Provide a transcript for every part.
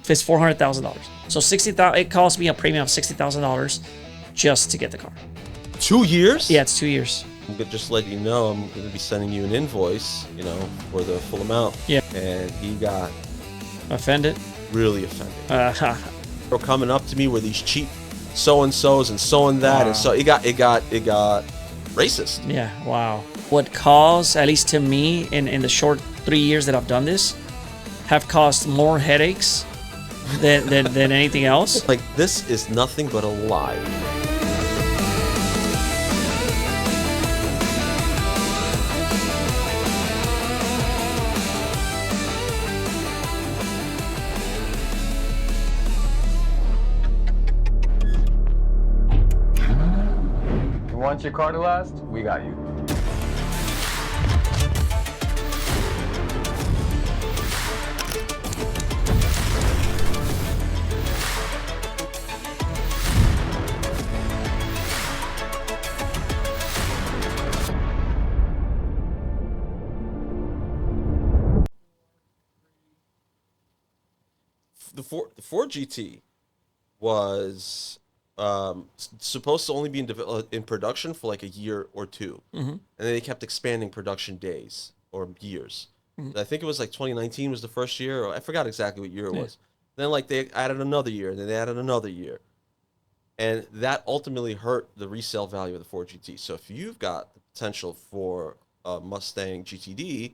It's $400,000. So it cost me a premium of $60,000 just to get the car. 2 years? Yeah, it's 2 years. I'm gonna just let you know I'm gonna be sending you an invoice, for the full amount. Yeah. And he got Offended? really offended. Wow. They were coming up to me with these cheap so-and-sos and so-and-that, and so it got racist. Yeah, wow. What caused, at least to me, in the short 3 years that I've done this, have caused more headaches than anything else. Like, this is nothing but a lie. You want your car to last? We got you. The Ford GT was supposed to only be in production for like a year or two. Mm-hmm. And then they kept expanding production days or years. Mm-hmm. I think it was like 2019 was the first year, or I forgot exactly what year it was. Then like they added another year, and then they added another year. And that ultimately hurt the resale value of the Ford GT. So if you've got the potential for a Mustang GTD,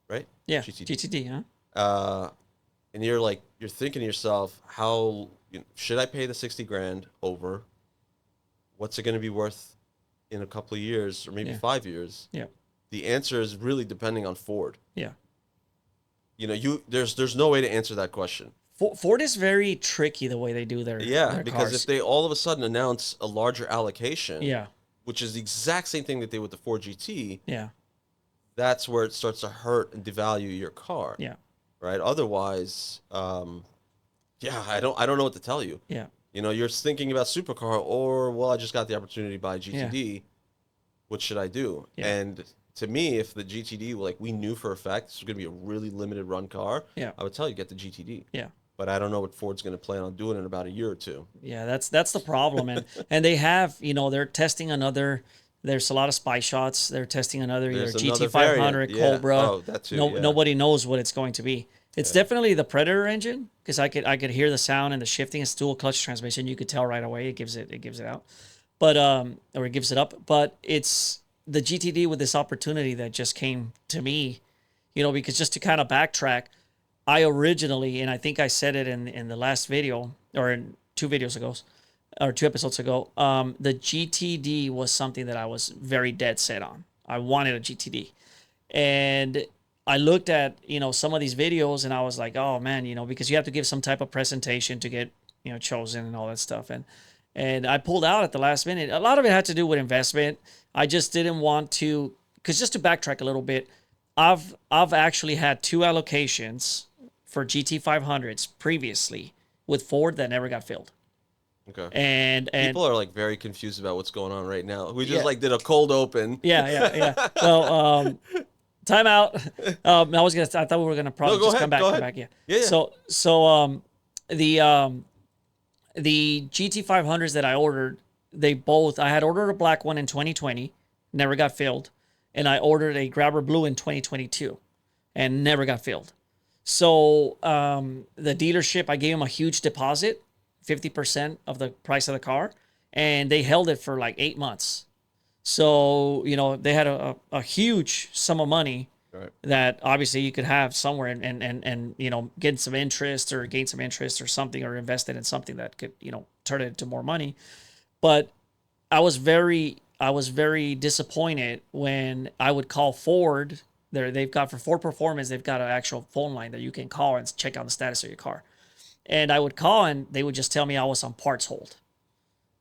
right? Yeah, GTD, huh? And you're thinking to yourself, should I pay the 60 grand over? What's it going to be worth in a couple of years or maybe 5 years? Yeah. The answer is really depending on Ford. Yeah. There's no way to answer that question. Ford is very tricky the way they do their because cars. if they all of a sudden announce a larger allocation, yeah, which is the exact same thing that they did with the Ford GT, yeah, that's where it starts to hurt and devalue your car. Yeah. Right. Otherwise, I don't know what to tell you. Yeah. You're thinking about Supercar, or I just got the opportunity to buy GTD. Yeah. What should I do? Yeah. And to me, if the GTD, we knew for a fact this was going to be a really limited run car, I would tell you get the GTD. Yeah. But I don't know what Ford's going to plan on doing in about a year or two. Yeah, that's the problem, and they have they're testing another. There's a lot of spy shots. They're testing another GT500 Cobra. Oh, that too. Nobody knows what it's going to be. It's definitely the Predator engine, because I could hear the sound and the shifting. It's dual clutch transmission. You could tell right away. It gives it out, but or it gives it up. But it's the GTD with this opportunity that just came to me, because just to kind of backtrack, I originally, and I think I said it in the last video or in 2 videos ago, or 2 episodes ago, the GTD was something that I was very dead set on. I wanted a GTD, and I looked at, some of these videos, and I was like, oh man, because you have to give some type of presentation to get, chosen and all that stuff. And I pulled out at the last minute. A lot of it had to do with investment. I just didn't want to, because just to backtrack a little bit, I've actually had 2 allocations for GT500s previously with Ford that never got filled. Okay. And people are very confused about what's going on right now. We just did a cold open. Yeah. Well, time out. I thought we were gonna probably come back. Yeah. So the GT500s that I ordered, I had ordered a black one in 2020, never got filled, and I ordered a Grabber Blue in 2022, and never got filled. So the dealership, I gave them a huge deposit, 50% of the price of the car, and they held it for like 8 months. So, they had a huge sum of money that obviously you could have somewhere and get some interest or gain some interest or something, or invest it in something that could, turn it into more money. But I was very disappointed when I would call Ford. They've got, for Ford Performance, they've got an actual phone line that you can call and check out the status of your car. And I would call, and they would just tell me I was on parts hold.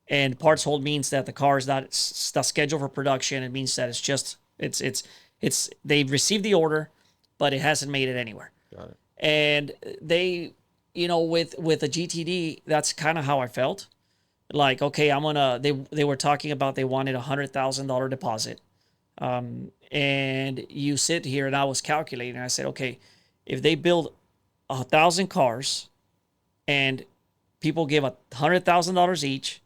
And parts hold means that the car is not scheduled for production. It means that it's they've received the order, but it hasn't made it anywhere. Got it. And they, with a GTD, that's kind of how I felt. Like, okay, they were talking about they wanted $100,000 deposit. And you sit here, and I was calculating, and I said, okay, if they build 1,000 cars and people give $100,000 each.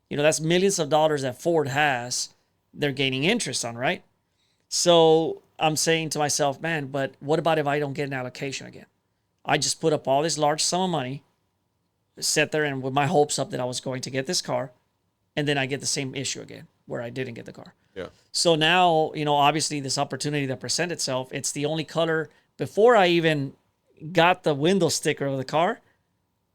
You know, that's millions of dollars that Ford has. They're gaining interest on, right? So I'm saying to myself, man, but what about if I don't get an allocation again? I just put up all this large sum of money, sat there and with my hopes up that I was going to get this car, and then I get the same issue again where I didn't get the car. Yeah. So now, you know, obviously this opportunity that presented itself, it's the only color. Before I even got the window sticker of the car,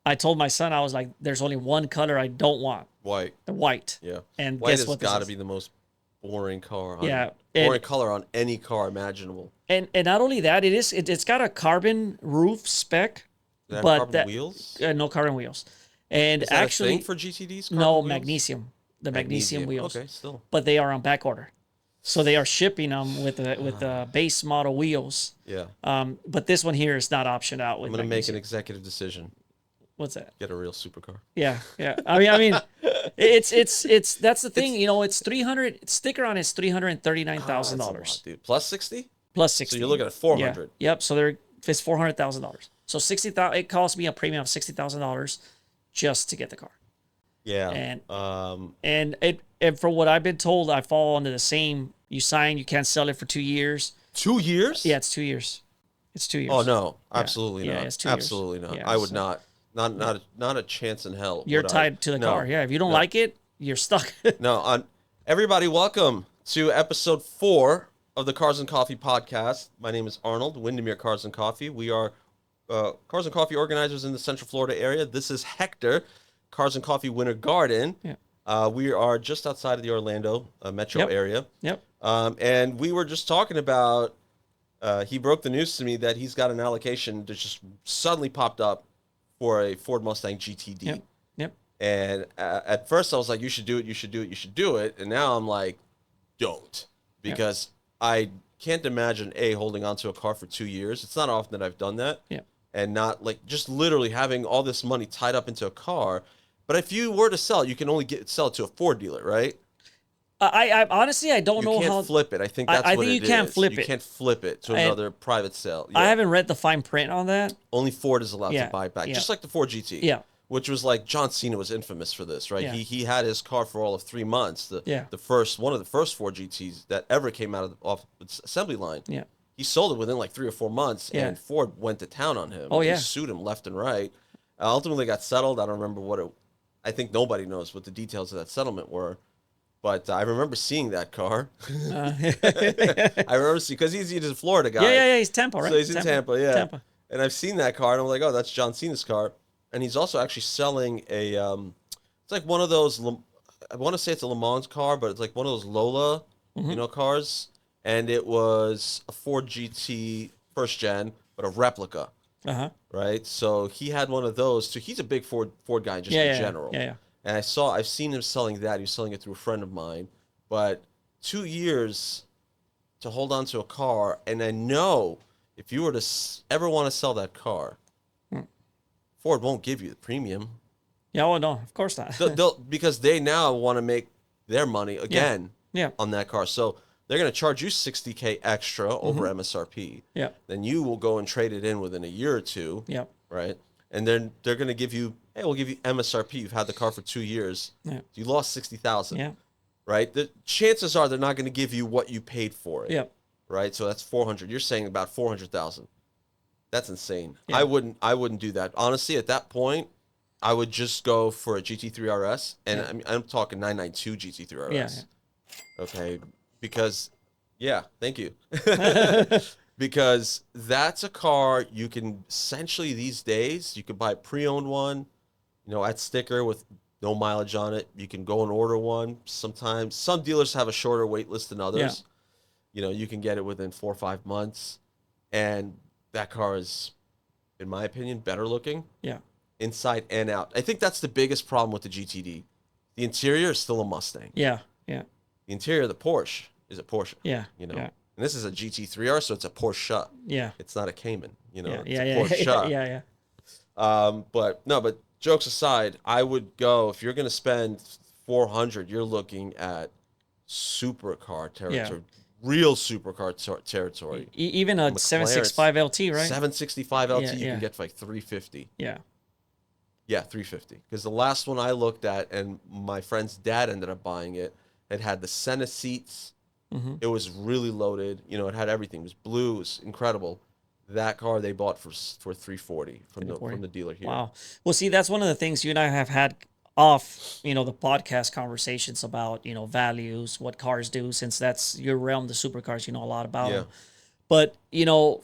I told my son, I was like, there's only one color I don't want. White. The white. Yeah. And White guess has what this got to is? be the most boring car. Yeah. Boring color on any car imaginable. And not only that, it's got a carbon roof spec, Does it have but carbon wheels? no carbon wheels. And Is that actually, a thing for GTDs? no, carbon wheels? magnesium. The magnesium wheels. Okay, still. But they are on back order. So they are shipping them with the base model wheels. Yeah. But this one here is not optioned out with I'm going to make an magnesium. executive decision. What's that? Get a real supercar. Yeah, yeah. I mean, it's that's the thing. You know, it's 300. Sticker on it's $339,000 Dude. Plus 60? plus 60. So you're looking at 400. Yeah. Yep. So it's $400,000. So 60,000. It cost me a premium of $60,000 just to get the car. Yeah. And from what I've been told, I fall under the same. You sign, you can't sell it for 2 years. 2 years? Yeah, it's 2 years. It's 2 years. Oh no, Yeah. absolutely Yeah, not. it's 2 years. Absolutely not. Yeah, I would so- not a chance in hell. You're would I. tied to the No, car. Yeah, if you don't no. like it, you're stuck. No, everybody, welcome to episode 4 of the Cars and Coffee podcast. My name is Arnold, Windermere Cars and Coffee. We are Cars and Coffee organizers in the Central Florida area. This is Hector, Cars and Coffee Winter Garden. Yeah. We are just outside of the Orlando metro Yep. area. Yep. And we were just talking about, he broke the news to me that he's got an allocation that just suddenly popped up for a Ford Mustang GTD. Yep. Yep. And at first I was like, you should do it, you should do it, you should do it. And now I'm like, don't. Because I can't imagine, holding on to a car for 2 years. It's not often that I've done that. Yeah. And not like just literally having all this money tied up into a car. But if you were to sell it, you can only sell it to a Ford dealer, right? I honestly I don't You know can't how. flip it. I think that's I what think it you can't is. flip You it. can't flip it to And another private sale. Yeah. I haven't read the fine print on that. Only Ford is allowed Yeah, to buy it back, yeah. just like the Ford GT. Yeah. Which was like John Cena was infamous for this, right? Yeah. He had his car for all of 3 months. One of the first Ford GTs that ever came out off its assembly line. Yeah. He sold it within like 3 or 4 months, Yeah. and Ford went to town on him. Oh, He yeah. sued him left and right. Ultimately got settled. I don't remember what it. I think nobody knows what the details of that settlement were. But I remember seeing that car. I remember seeing, because he's a Florida guy. Yeah. He's Tampa, right? So he's in Tampa, yeah. Tampa. And I've seen that car, and I'm like, oh, that's John Cena's car. And he's also actually selling a, it's like one of those, I want to say it's a Le Mans car, but it's like one of those Lola, cars. And it was a Ford GT first gen, but a replica, right? So he had one of those too. He's a big Ford guy just in general. Yeah. And I've seen him selling that. He was selling it through a friend of mine. But 2 years to hold on to a car, and I know if you were to ever want to sell that car, Ford won't give you the premium. Yeah. Oh no, of course not. Because they now want to make their money again Yeah. on that car. So they're going to charge you $60K extra over MSRP. Yeah. Then you will go and trade it in within a year or two. Yeah. Right? And then they're going to give you, hey, we'll give you MSRP. You've had the car for 2 years. Yeah. You lost 60,000. Yeah. Right? The chances are they're not going to give you what you paid for it. Yeah. Right? So that's 400. You're saying about 400,000. That's insane. Yeah. I wouldn't do that. Honestly, at that point, I would just go for a GT3 RS, and I'm talking 992 GT3 RS. Yeah. Okay, because thank you. Because that's a car you can essentially these days, you can buy a pre-owned one, at sticker with no mileage on it. You can go and order one. Sometimes some dealers have a shorter wait list than others. You can get it within 4 or 5 months, and that car is, in my opinion, better looking. Yeah. Inside and out. I think that's the biggest problem with the GTD. The interior is still a Mustang. Yeah. Yeah. The interior of the Porsche is a Porsche. Yeah. Yeah. Yeah. And this is a GT3R, so it's a Porsche. Yeah. It's not a Cayman. It's a Yeah. Porsche. Yeah. But jokes aside, I would go, if you're going to spend 400, you're looking at supercar territory. Real supercar territory. Even a McLaren, 765 LT, right? 765 LT Yeah, you yeah. can get for like 350. Yeah. Yeah, 350. Because the last one I looked at, and my friend's dad ended up buying it, it had the center seats. It was really loaded. You know, it had everything. It was blue. It was incredible. That car they bought for 340 from the dealer here. Wow. Well, see, that's one of the things you and I have had off, the podcast conversations about, values, what cars do, since that's your realm, the supercars, you know a lot about Yeah. them. But,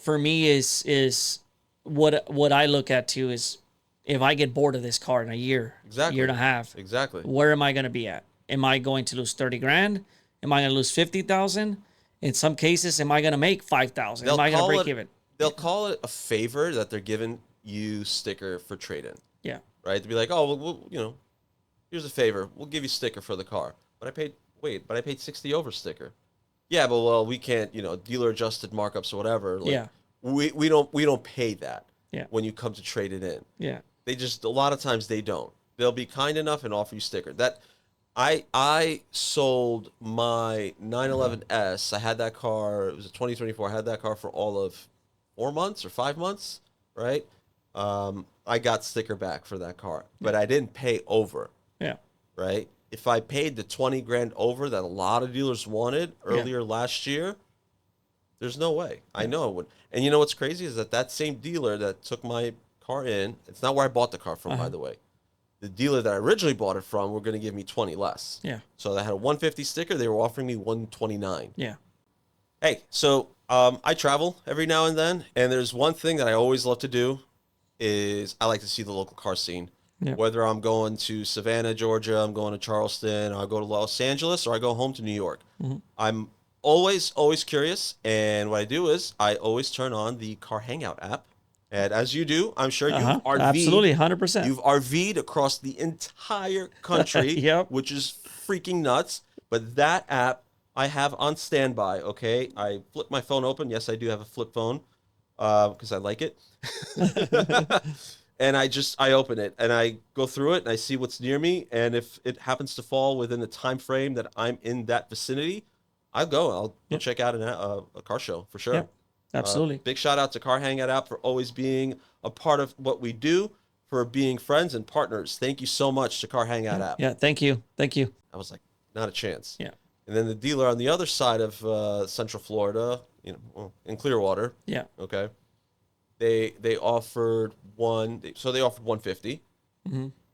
for me is what I look at too is if I get bored of this car in a year, Exactly. year and a half, Exactly. where am I going to be at? Am I going to lose 30 grand? Am I going to lose 50,000? In some cases, am I going to make 5,000? Am I going to break even? They'll call it a favor that they're giving you sticker for trade-in, Yeah. right? To be like, oh, well, here's a favor. We'll give you sticker for the car. But I paid 60 over sticker. Yeah, but well, we can't, dealer adjusted markups or whatever. Like, Yeah. We don't pay that. Yeah. When you come to trade it in. Yeah. They just, a lot of times they don't. They'll be kind enough and offer you sticker. That I sold my 911S. I had that car. It was a 2024. I had that car for all of 4 months or 5 months, right? I got sticker back for that car, but I didn't pay over, Yeah. right? If I paid the 20 grand over that a lot of dealers wanted earlier last year, there's no way. I know it would. And you know what's crazy is that same dealer that took my car in, it's not where I bought the car from, by the way. The dealer that I originally bought it from were going to give me 20 less. Yeah. So I had a 150 sticker. They were offering me 129. Yeah. Hey, so I travel every now and then, and there's one thing that I always love to do is I like to see the local car scene. Yeah. Whether I'm going to Savannah, Georgia, I'm going to Charleston, or I go to Los Angeles, or I go home to New York. I'm always curious, and what I do is I always turn on the Car Hangout app. And as you do, I'm sure you've RV'd. Absolutely, 100%. You've RV'd across the entire country, Yep. which is freaking nuts. But that app I have on standby, okay? I flip my phone open. Yes, I do have a flip phone because I like it. And I open it, and I go through it, and I see what's near me. And if it happens to fall within the time frame that I'm in that vicinity, I'll go check out a car show for sure. Yep. Absolutely. Big shout out to Car Hangout app for always being a part of what we do, for being friends and partners. Thank you so much to Car Hangout app. Yeah. Thank you. Thank you. I was like, not a chance. Yeah. And then the dealer on the other side of Central Florida, in Clearwater. Yeah. Okay. They offered they offered 150.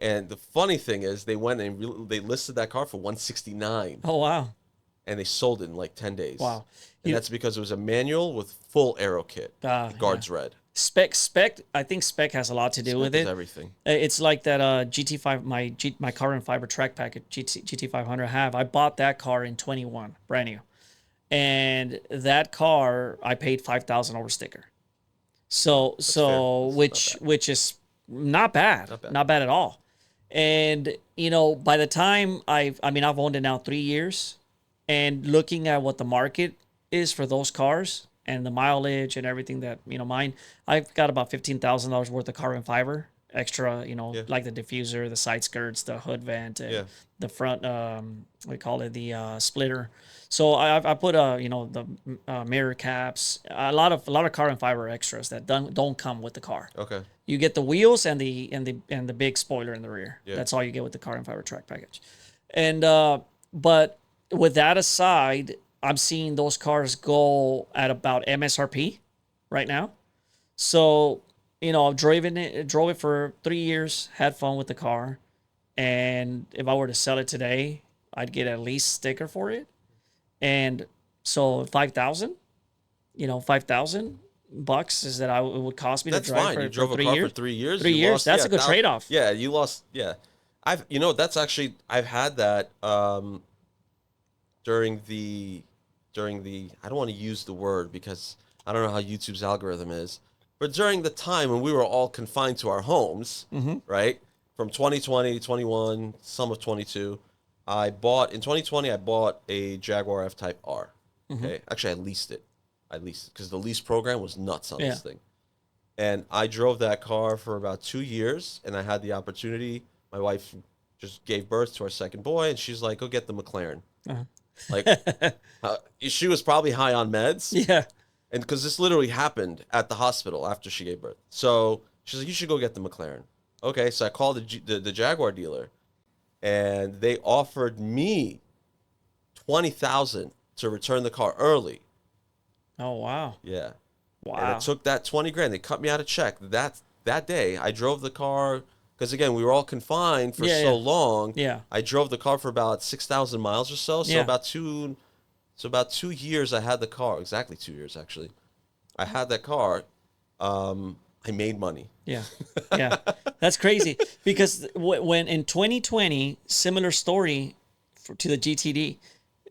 And the funny thing is, they went and they listed that car for 169. Oh, wow. And they sold it in like 10 days. Wow. And that's because it was a manual with full aero kit. The guards red. Spec. I think spec has a lot to do with it. Everything. It's like that GT5, my carbon fiber track package GT500 I have. I bought that car in 21, brand new, and that car I paid 5,000 over sticker. So which is not bad, not bad at all. And by the time I've owned it now 3 years, and looking at what the market is for those cars and the mileage and everything that, mine, I've got about $15,000 worth of carbon fiber extra, like the diffuser, the side skirts, the hood vent, and the front, we call it the splitter. So I put, the mirror caps, a lot of carbon fiber extras that don't come with the car. Okay. You get the wheels and the big spoiler in the rear. Yeah. That's all you get with the carbon fiber track package. And, but with that aside, I'm seeing those cars go at about MSRP right now. So, I've drove it for 3 years, had fun with the car. And if I were to sell it today, I'd get at least sticker for it. And so 5,000, $5,000 is that it would cost me That's to drive fine. for, You drove for a 3 car years. for 3 years. 3 years. That's a good trade-off. Yeah, you lost. Yeah. I've had that during the I don't want to use the word because I don't know how YouTube's algorithm is, but during the time when we were all confined to our homes, right? From 2020, 21, some of 22, in 2020 I bought a Jaguar F-Type R. Okay. Actually, I leased it because the lease program was nuts on this thing. And I drove that car for about 2 years, and I had the opportunity. My wife just gave birth to our second boy, and she's like, go get the McLaren. Like, she was probably high on meds. Yeah. And because this literally happened at the hospital after she gave birth. So she's like, you should go get the McLaren. Okay, so I called the Jaguar dealer, and they offered me 20,000 to return the car early. Oh wow. Yeah. And I Wow. took that 20 grand. They cut me out a check. That day, I drove the car because again, we were all confined for Yeah, so yeah. long. Yeah. I drove the car for about 6,000 miles or so. Yeah. So about 2 years I had the car. Exactly 2 years actually. I had that car. I made money. Yeah, yeah, that's crazy because when in 2020, similar story to the GTD,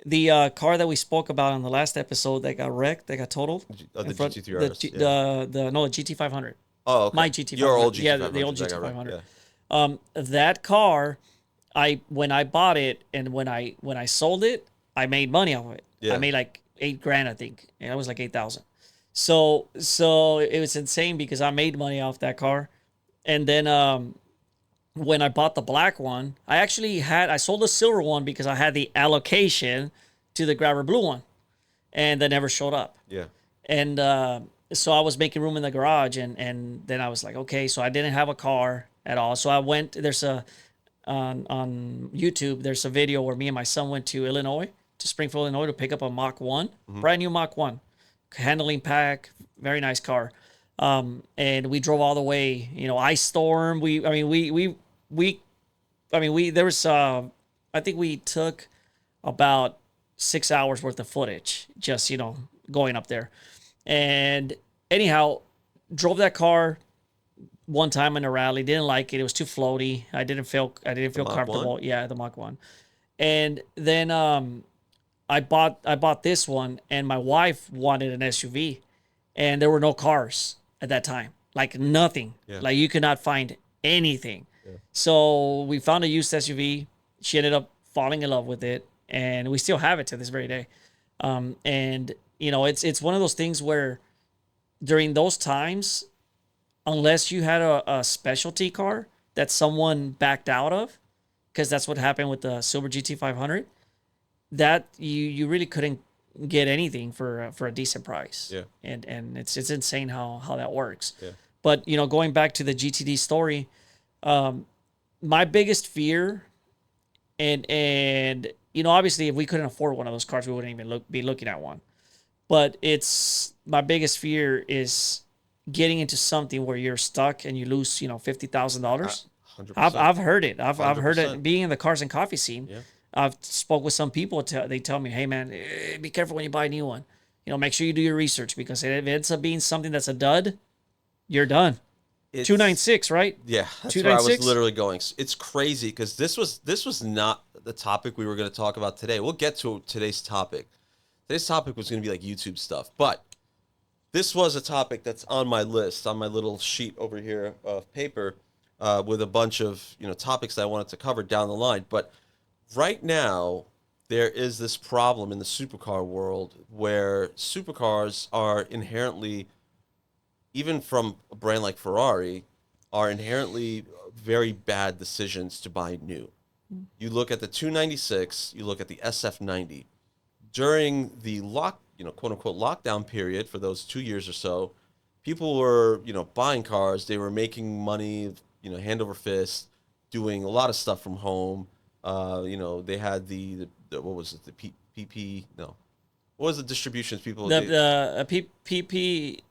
the car that we spoke about on the last episode that got wrecked, that got totaled The in front, GT3 RS. Yeah. the no, the GT500, Oh, okay. my Your GT500, old yeah, GT500 the old that got wrecked. GT500. Yeah. That car, when I bought it and when I sold it, I made money off of it. I Yeah. made like 8 grand, I think, and it was like 8,000. So it was insane because I made money off that car. And then when I bought the black one, I sold the silver one because I had the allocation to the grabber blue one, and that never showed up. Yeah. And so I was making room in the garage, and then I was like, okay, so I didn't have a car at all. So I went. There's a on YouTube. There's a video where me and my son went to Illinois, to Springfield, Illinois, to pick up a Mach 1, brand new Mach 1, handling pack, very nice car. And we drove all the way, ice storm. There was, I think we took about 6 hours worth of footage just, going up there. And anyhow, drove that car one time in a rally, didn't like it. It was too floaty. I didn't feel Mach comfortable. 1? Yeah, the Mach 1. And then, I bought this one, and my wife wanted an SUV, and there were no cars at that time, like nothing. Yeah. Like you could not find anything. So we found a used SUV. She ended up falling in love with it, and we still have it to this very day. And it's one of those things where during those times, unless you had a specialty car that someone backed out of, because that's what happened with the silver GT500, that you really couldn't get anything for a decent price. Yeah. And it's insane how that works. Yeah. But going back to the GTD story, my biggest fear, and obviously if we couldn't afford one of those cars, we wouldn't even be looking at one. But it's my biggest fear is getting into something where you're stuck and you lose $50,000. 100%. I've heard it. I've heard it 100%. being in the cars and coffee scene. Yeah. I've spoke with some people. They tell me, hey man, be careful when you buy a new one. Make sure you do your research, because if it ends up being something that's a dud, you're done. It's- 296, right? Yeah, that's where I was 296? literally going. It's crazy because this was not the topic we were going to talk about today. We'll get to today's topic. Today's topic was going to be like YouTube stuff, but this was a topic that's on my list, on my little sheet over here of paper, with a bunch of topics that I wanted to cover down the line. But right now, there is this problem in the supercar world where supercars are inherently, even from a brand like Ferrari, are inherently very bad decisions to buy new. You look at the 296, you look at the SF90. During the quote unquote lockdown period for those 2 years or so, people were, buying cars. They were making money, hand over fist, doing a lot of stuff from home. They had the what was it? The PP? No, what was the distributions people? The PPP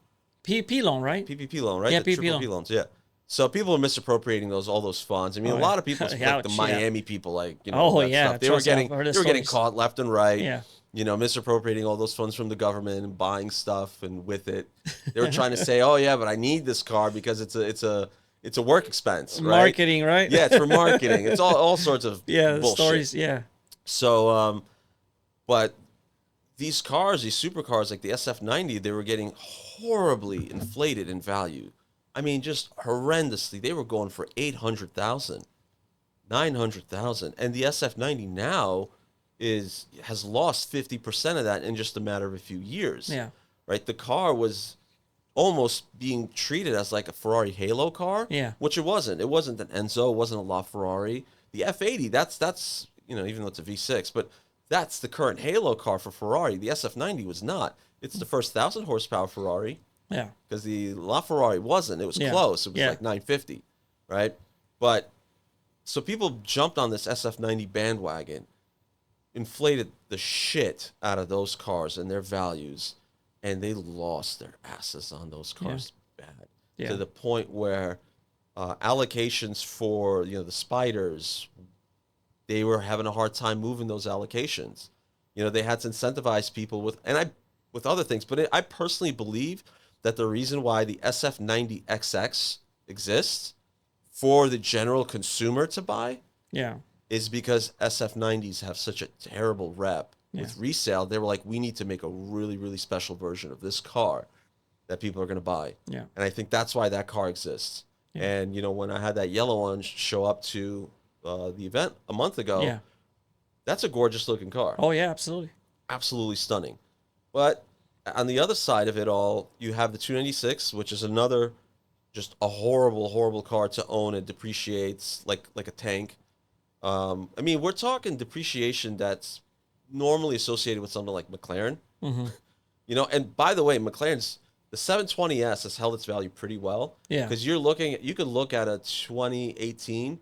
loan, right? PPP loan, right? Yeah, The PPP triple loan. P loans, yeah. So people are misappropriating all those funds. I mean, Oh, a lot of people, like the Ouch, yeah. Miami people, like Oh, that yeah, stuff. They were trust me, getting I've heard the getting stories. caught left and right. Yeah. Misappropriating all those funds from the government and buying stuff, and with it, they were trying to say, "Oh yeah, but I need this car because it's a work expense, right?" Marketing, right? Yeah, it's for marketing. It's all sorts of Yeah, the bullshit. stories. Yeah. So, but these cars, these supercars like the SF90, they were getting horribly inflated in value. I mean, just horrendously. They were going for 800,000, 900,000, and the SF90 now has lost 50% of that in just a matter of a few years. Yeah. Right? The car was almost being treated as like a Ferrari Halo car. Yeah. Which it wasn't. It wasn't an Enzo. It wasn't a LaFerrari. The F80, that's even though it's a V6, but that's the current Halo car for Ferrari. The SF90 was not. It's the first 1,000 horsepower Ferrari. Yeah. Because the LaFerrari wasn't. It was Yeah. close. It was Yeah. like 950, right? But so people jumped on this SF90 bandwagon, inflated the shit out of those cars and their values, and they lost their asses on those cars bad to the point where allocations for the Spiders, they were having a hard time moving those allocations. They had to incentivize people with other things. But I personally believe that the reason why the SF90XX exists for the general consumer to buy is because SF90s have such a terrible rep with resale. They were like, we need to make a really, really special version of this car that people are going to buy. Yeah. And I think that's why that car exists. Yeah. And, when I had that yellow one show up to the event a month ago, that's a gorgeous looking car. Oh, yeah, absolutely. Absolutely stunning. But on the other side of it all, you have the 296, which is another just a horrible, horrible car to own. It depreciates like a tank. I mean, we're talking depreciation that's normally associated with something like McLaren. Mm-hmm. And by the way, McLaren's the 720S has held its value pretty well. Yeah. Because you could look at a 2018,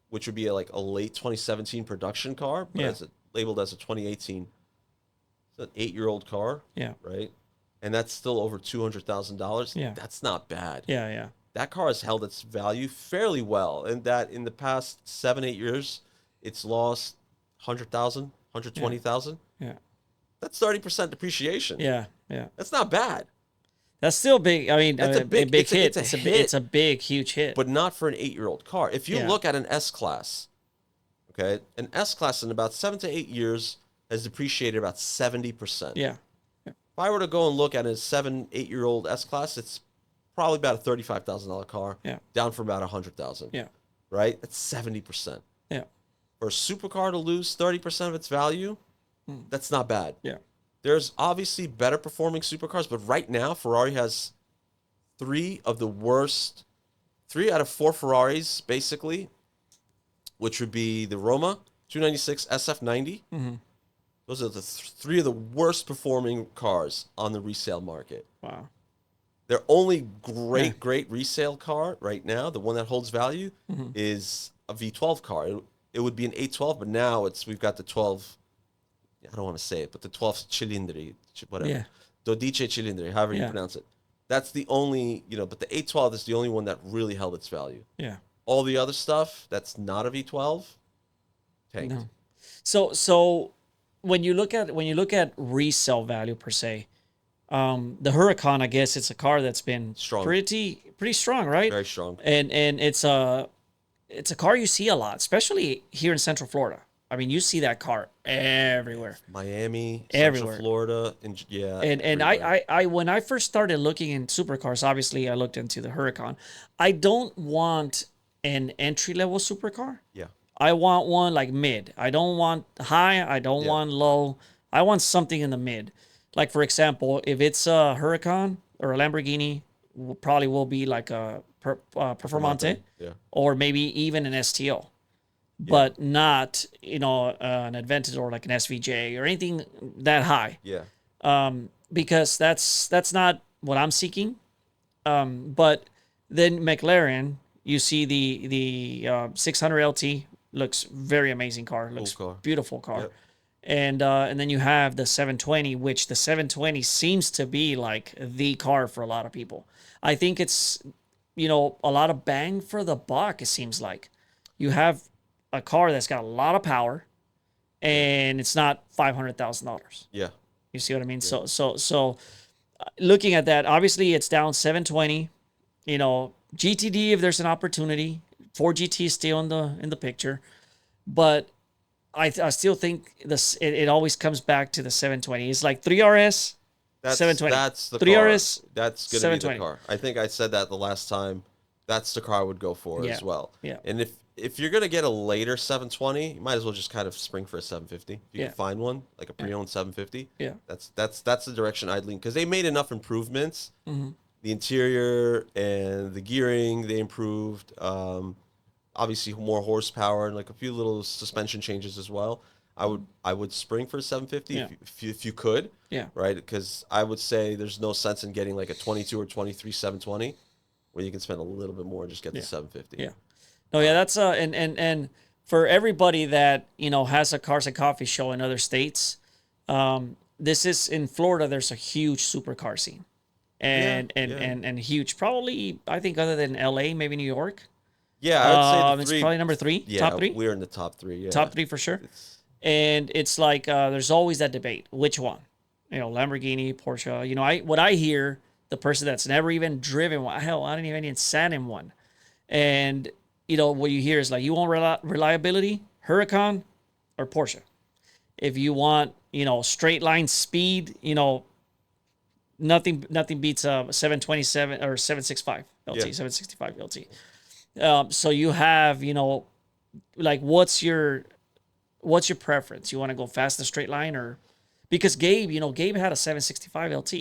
which would be like a late 2017 production car, but labeled as a 2018. It's an 8-year-old car. Yeah. Right. And that's still over $200,000. Yeah. That's not bad. Yeah. Yeah. That car has held its value fairly well. And that in the past 7-8 years, it's lost 100,000, 120,000. Yeah. That's 30% depreciation. Yeah. Yeah. That's not bad. That's still big. I mean, that's a big hit. It's a big, huge hit. But not for an 8-year-old car. If you look at an S-Class, okay, an S-Class in about 7 to 8 years has depreciated about 70%. Yeah. If I were to go and look at a 7-8-year-old S-Class, it's probably about a $35,000 car, down from about $100,000. Yeah. Right? That's 70%. Yeah. For a supercar to lose 30% of its value, that's not bad. Yeah. There's obviously better performing supercars, but right now Ferrari has 3 out of 4 Ferraris, basically, which would be the Roma, 296, SF90. Mm-hmm. Those are the 3 of the worst performing cars on the resale market. Wow. Their only great resale car right now, the one that holds value, is a V12 car. It would be an 812, but now we've got the 12. I don't want to say it, but the 12 cilindri, whatever. Yeah. 12 cilindri, however you pronounce it. That's the only, but the 812 is the only one that really held its value. Yeah. All the other stuff that's not a V12, tanked. No. So when you look at resale value per se, the Huracan, I guess it's a car that's been strong. Pretty strong, right? Very strong. And it's a car you see a lot, especially here in Central Florida. I mean, you see that car everywhere. Miami, everywhere. Central Florida, and I when I first started looking in supercars, obviously I looked into the Huracan. I don't want an entry-level supercar. Yeah. I want one like mid. I don't want high. I don't want low. I want something in the mid. Like, for example, if it's a Huracan or a Lamborghini, probably will be like a Performante, or maybe even an STO. But not, an Advantage or like an SVJ or anything that high. Yeah. Because that's not what I'm seeking. But then McLaren, you see the 600 LT, looks very amazing car. Looks cool car. Beautiful car. Yep. And then you have the 720, which the 720 seems to be like the car for a lot of people. I think it's, a lot of bang for the buck, it seems like. You have a car that's got a lot of power, and it's not $500,000. Yeah. You see what I mean? Yeah. So looking at that, obviously it's down 720. GTD, if there's an opportunity, Ford GT is still in the picture, but I still think it always comes back to the 720. It's like 3RS, 720. That's the 3RS, car. That's going to be the car. I think I said that the last time. That's the car I would go for as well. Yeah. And if you're going to get a later 720, you might as well just kind of spring for a 750. If you can find one, like a pre-owned 750. Yeah. That's the direction I'd lean, because they made enough improvements. Mm-hmm. The interior and the gearing, they improved. Obviously more horsepower and like a few little suspension changes as well. I would spring for a 750 if you could. Yeah. Right? Because I would say there's no sense in getting like a 22 or 23 720 when you can spend a little bit more and just get the 750. Yeah. No, yeah, that's and for everybody that has a Cars and Coffee show in other states, this is in Florida. There's a huge supercar scene, and huge. Probably, I think other than L.A., maybe New York. Yeah, I would say the It's three. probably number three, Yeah, top three, we're in the top three. Yeah, top three for sure. It's, And it's like there's always that debate, which one, Lamborghini, Porsche. What I hear, the person that's never even driven one, hell, I didn't even sat in one, and what you hear is like, you want reliability, Huracan or Porsche. If you want, straight line speed, nothing beats a 727 or 765 LT, Yeah. 765 LT. So you have, like, what's your preference? You want to go fast and straight line, or because Gabe had a 765 LT,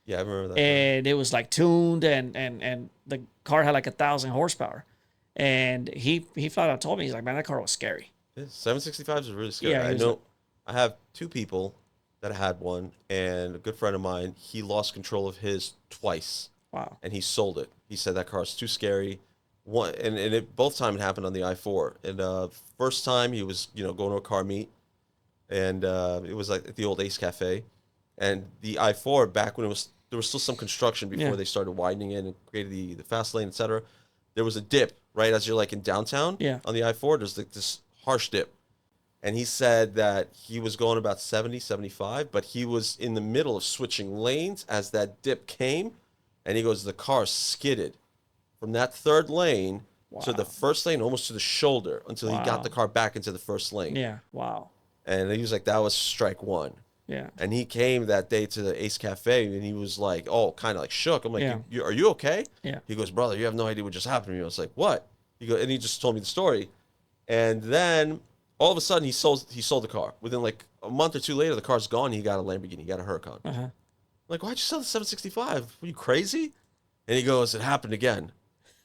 yeah, I remember that. and it was like tuned, and the car had like 1,000 horsepower, and he flat out told me, he's like, man, that car was scary. Yeah, 765s is really scary. Yeah, I he was know. I have two people that had one, and a good friend of mine, he lost control of his twice, Wow. and he sold it. He said that car's too scary. One, and it both time it happened on the I-4. And first time he was going to a car meet, and it was like at the old Ace Cafe, and the I-4 back when there was still some construction before Yeah. they started widening it and created the fast lane, etc. There was a dip right as you're like in downtown. Yeah. On the I-4, there's like this harsh dip. And he said that he was going about 70, 75, but he was in the middle of switching lanes as that dip came. And he goes, the car skidded from that third lane to the first lane, almost to the shoulder, until he got the car back into the first lane. Yeah. Wow. And he was like, that was strike one. Yeah. And he came that day to the Ace Cafe, and he was like, oh, kind of like shook. I'm like, Yeah. Are you okay? Yeah. He goes, brother, you have no idea what just happened to me. I was like, what? And he just told me the story. And then all of a sudden, he sold the car. Within like a month or two later, the car's gone. He got a Lamborghini. He got a Huracan. I'm like, why'd you sell the 765? Were you crazy? And he goes, it happened again.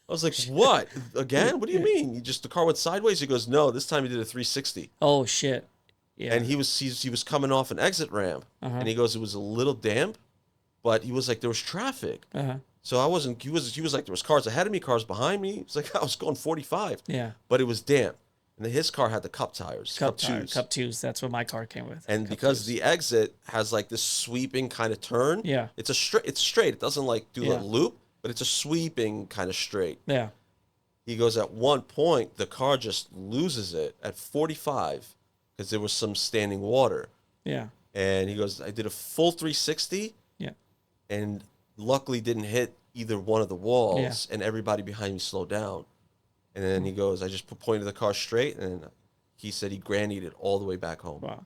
I was like, what? Again? What do you mean? The car went sideways? He goes, no, this time he did a 360. Oh shit. Yeah. And he was coming off an exit ramp, and he goes, it was a little damp, but he was like, there was traffic. So I wasn't. He was like, there was cars ahead of me, cars behind me. It's like I was going 45. Yeah. But it was damp, and then his car had the cup tires, Cup twos. That's what my car came with. and Cup because twos. the exit has like this sweeping kind of turn. Yeah. It's straight. It doesn't like do Yeah. a loop, but it's a sweeping kind of straight. Yeah. He goes, at one point, the car just loses it at 45 because there was some standing water. Yeah. And he goes, I did a full 360 Yeah. and luckily didn't hit either one of the walls, and everybody behind me slowed down. And then he goes, I just pointed the car straight, and he said he grannied it all the way back home. Wow.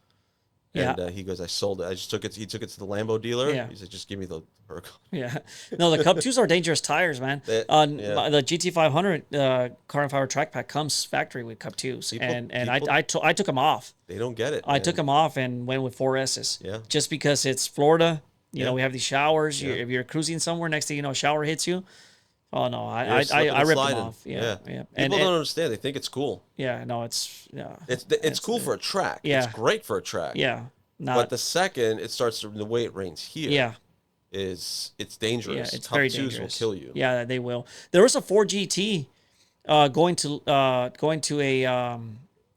And Yeah. he goes, I sold it. He took it to the Lambo dealer. Yeah. He said, just give me the Huracan. Yeah. No, the Cup 2s are dangerous tires, man. Yeah. The GT500 Car and Fiber track pack comes factory with Cup 2s. I took them off. They don't get it. I took them off and went with 4S's. Yeah. Just because it's Florida. You Yeah. know, we have these showers. Yeah. If you're cruising somewhere, next thing you know, a shower hits you. Oh, no. You're slipping I and ripped them sliding. off. Yeah. Yeah. People don't understand. They think it's cool. Yeah. No, it's. Yeah. It's cool for a track. Yeah. It's great for a track. Yeah. But the second it starts the way it rains here. Yeah. It's dangerous. Yeah, it's Cup very 2s dangerous. will kill you. Yeah, they will. There was a Ford GT going to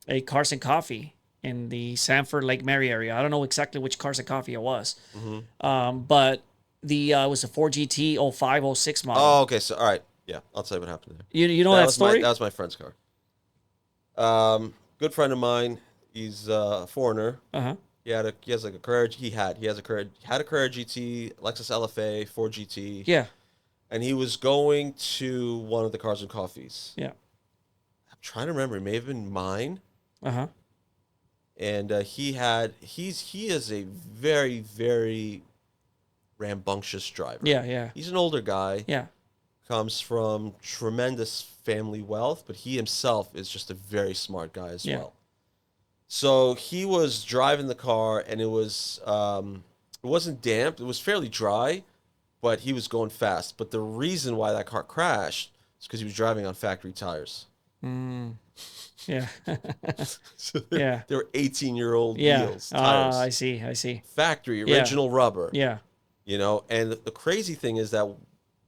a Cars and Coffee in the Sanford Lake Mary area. I don't know exactly which Cars and Coffee it was, but it was a Ford GT 05, 06 model. Oh, okay. So, all right. Yeah, I'll tell you what happened there. You know that was story? that was my friend's car. Good friend of mine. He's a foreigner. He has like a Carrera. He had a Carrera GT, Lexus LFA, Ford GT. Yeah. And he was going to one of the Cars and Coffees. Yeah. I'm trying to remember. It may have been mine. And he is a very, very rambunctious driver. Yeah. Yeah. He's an older guy. Yeah. Comes from tremendous family wealth, but he himself is just a very smart guy as well. So he was driving the car, and it wasn't damp. It was fairly dry, but he was going fast. But the reason why that car crashed is because he was driving on factory tires. Yeah. So Yeah. They were 18-year-old Yeah. wheels, tires. I see. Factory, original rubber. Yeah. You know, and the crazy thing is that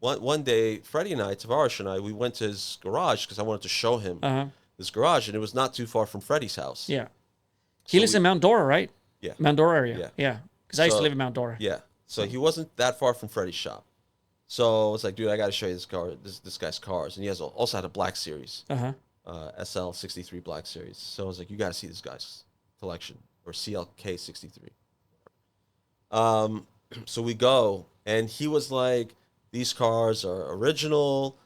one day, Freddie and I, Tavares and I, we went to his garage because I wanted to show him his garage, and it was not too far from Freddie's house. Yeah. He lives in Mount Dora, right? Yeah. Mount Dora area. Yeah. Yeah. Because I used to live in Mount Dora. Yeah. So he wasn't that far from Freddie's shop. So I was like, dude, I got to show you this guy's cars. And he also had a Black Series, SL63 Black Series. So I was like, you got to see this guy's collection, or CLK63. So we go, and he was like, these cars are original.